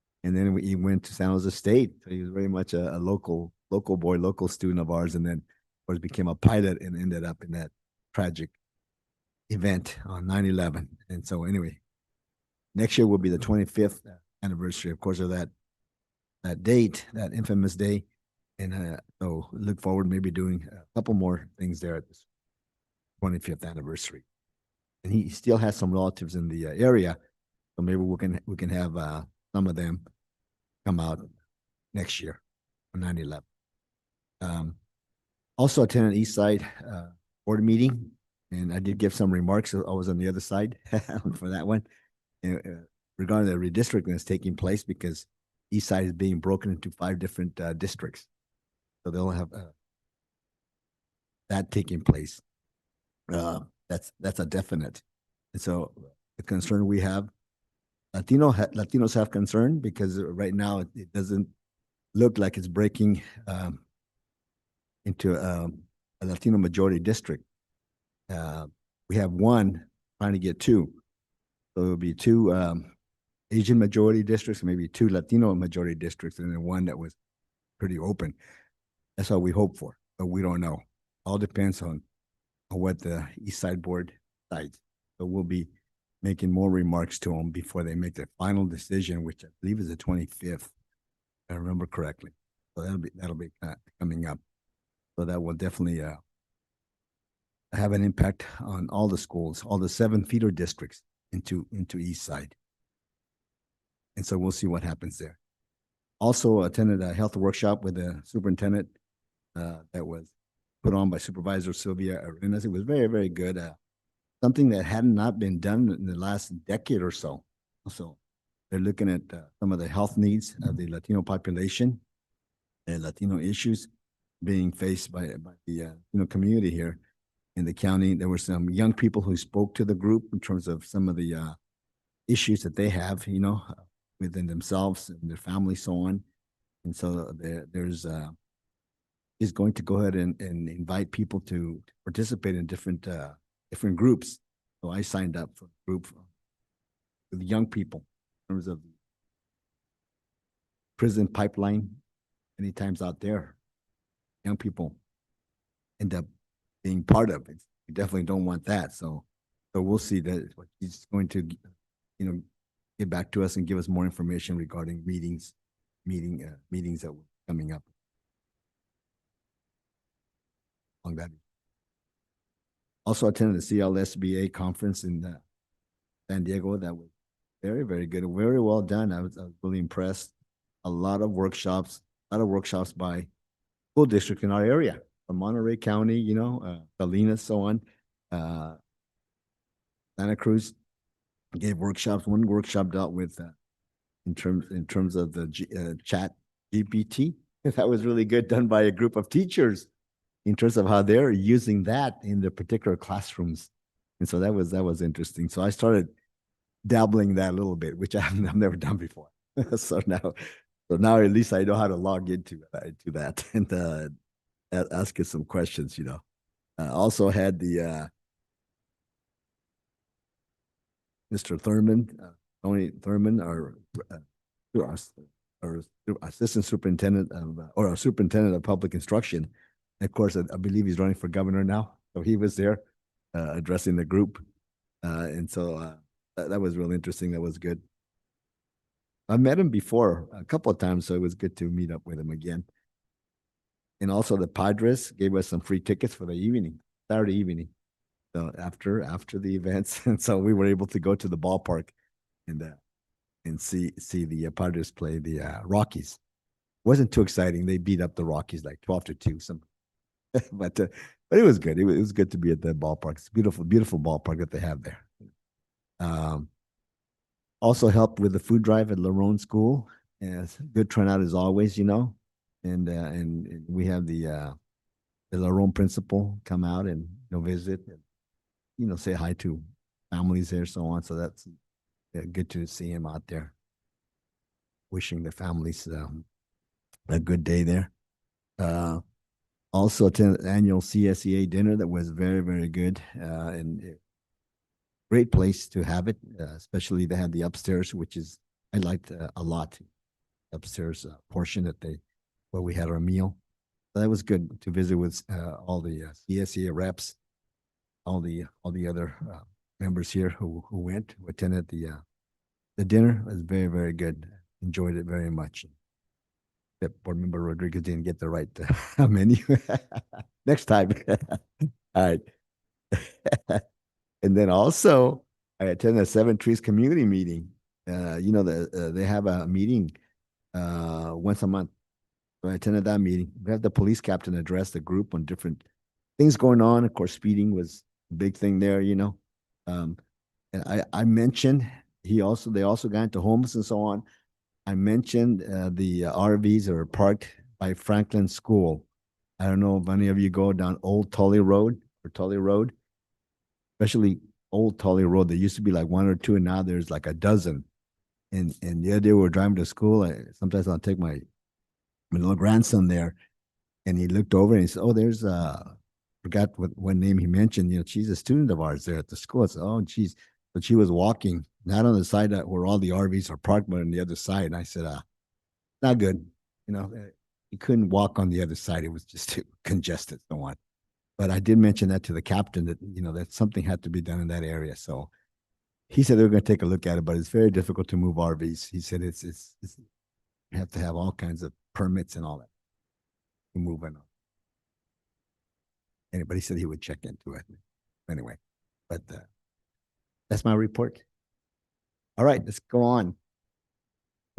[SPEAKER 1] And then he went to San Jose State. So he was very much a local boy, local student of ours. And then, of course, became a pilot and ended up in that tragic event on 9/11. And so anyway, next year will be the 25th anniversary, of course, of that date, that infamous day. And so look forward to maybe doing a couple more things there at this 25th anniversary. And he still has some relatives in the area, so maybe we can have some of them come out next year on 9/11. Also attended East Side board meeting, and I did give some remarks. I was on the other side for that one regarding the redistricting that's taking place, because East Side is being broken into 5 different districts. So they'll have that taking place. That's a definite. And so the concern we have, Latinos have concern, because right now it doesn't look like it's breaking into a Latino majority district. We have one trying to get 2. So it'll be 2 Asian majority districts, maybe 2 Latino majority districts, and then one that was pretty open. That's what we hope for, but we don't know. All depends on what the East Side board decides. So we'll be making more remarks to them before they make their final decision, which I believe is the 25th, if I remember correctly. So that'll be coming up. So that will definitely have an impact on all the schools, all the 7 feeder districts into East Side. And so we'll see what happens there. Also attended a health workshop with the superintendent that was put on by Supervisor Sylvia Arenas. It was very, very good. Something that had not been done in the last decade or so. So they're looking at some of the health needs of the Latino population and Latino issues being faced by the community here in the county. There were some young people who spoke to the group in terms of some of the issues that they have, within themselves and their families, so on. And so there's is going to go ahead and invite people to participate in different groups. So I signed up for a group with young people in terms of prison pipeline. Many times out there, young people end up being part of it. We definitely don't want that. So we'll see that he's going to, get back to us and give us more information regarding meetings that were coming up on that. Also attended the CLSBA conference in San Diego. That was very, very good. Very well done. I was really impressed. A lot of workshops by school districts in our area, from Monterey County, Salinas, so on. Santa Cruz gave workshops. One workshop dealt with in terms of the chat GPT. That was really good, done by a group of teachers in terms of how they're using that in their particular classrooms. And so that was interesting. So I started dabbling that a little bit, which I've never done before. So now at least I know how to log into that and ask it some questions, Also had the Mr. Thurman, Tony Thurman, our assistant superintendent or our superintendent of public instruction. And of course, I believe he's running for governor now. So he was there addressing the group. And so that was really interesting. That was good. I met him before a couple of times, so it was good to meet up with him again. And also the Padres gave us some free tickets for the evening, Saturday evening. So after the events, and so we were able to go to the ballpark and see the Padres play the Rockies. Wasn't too exciting. They beat up the Rockies like 12-2. But it was good. It was good to be at the ballpark. It's a beautiful, beautiful ballpark that they have there. Also helped with the food drive at Lerone School. And good turnout as always, And we have the Lerone principal come out and visit and say hi to families there, so on. So that's good to see him out there. Wishing the families a good day there. Also attended the annual CSEA dinner that was very, very good. And great place to have it, especially they had the upstairs, which I liked a lot. upstairs portion where we had our meal. That was good to visit with all the CSEA reps, all the other members here who attended the dinner. It was very, very good. Enjoyed it very much. That Board Member Rodriguez didn't get the right menu. Next time. All right. And then also I attended a Seven Trees community meeting. They have a meeting once a month. So I attended that meeting. We have the police captain address the group on different things going on. Of course, speeding was a big thing there, And I mentioned they also got into homeless and so on. I mentioned the RVs that are parked by Franklin School. I don't know if any of you go down Old Tully Road, especially Old Tully Road. There used to be like one or two, and now there's like a dozen. And the other day we were driving to school. Sometimes I'll take my little grandson there, and he looked over and he said, "Oh, there's forgot what name he mentioned. She's a student of ours there at the school." I said, "Oh, geez." But she was walking not on the side where all the RVs are parked, but on the other side. And I said, not good. You couldn't walk on the other side. It was just too congested, so on. But I did mention that to the captain that, that something had to be done in that area. So he said they were going to take a look at it, but it's very difficult to move RVs. He said it's you have to have all kinds of permits and all that to move in. Anybody said he would check into it. Anyway, but that's my report. All right, let's go on.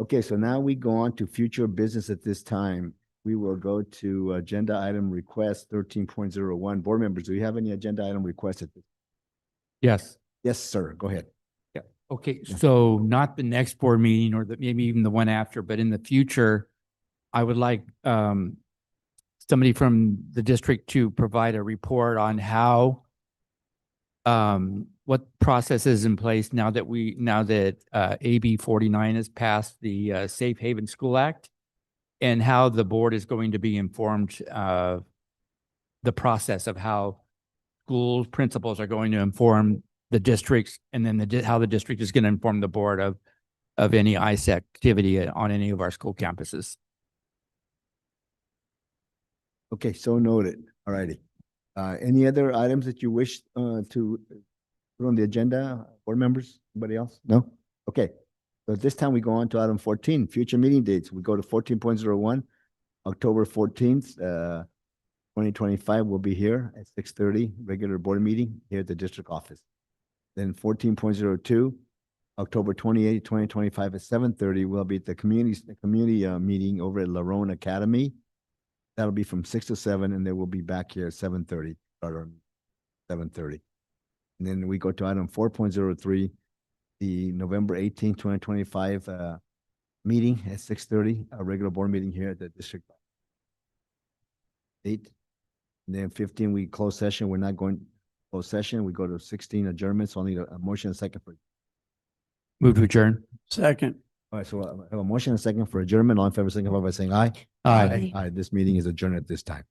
[SPEAKER 1] Okay, so now we go on to future business at this time. We will go to agenda item request 13.01. Board members, do you have any agenda item requested?
[SPEAKER 10] Yes.
[SPEAKER 1] Yes, sir. Go ahead.
[SPEAKER 10] Yeah. Okay. So not the next board meeting or maybe even the one after, but in the future, I would like somebody from the district to provide a report on how what process is in place now that AB 49 has passed the Safe Haven School Act, and how the board is going to be informed of the process of how schools principals are going to inform the districts, and then how the district is going to inform the board of any ICE activity on any of our school campuses.
[SPEAKER 1] Okay, so noted. All righty. Any other items that you wish to put on the agenda, board members? Anybody else? No? Okay. So at this time, we go on to item 14, future meeting dates. We go to 14.01, October 14th, 2025. We'll be here at 6:30, regular board meeting here at the district office. Then 14.02, October 28th, 2025 at 7:30, we'll be at the community meeting over at Larone Academy. That'll be from 6 to 7, and then we'll be back here at 7:30, start on 7:30. And then we go to item 4.03, the November 18th, 2025 meeting at 6:30, a regular board meeting here at the district. 8. And then 15, we close session. We're not going close session. We go to 16 adjournments. Only a motion and a second for.
[SPEAKER 10] Move to adjourn.
[SPEAKER 11] Second.
[SPEAKER 1] All right, so I have a motion and a second for adjournment. All in favor, signify by saying aye.
[SPEAKER 10] Aye.
[SPEAKER 1] Aye. This meeting is adjourned at this time.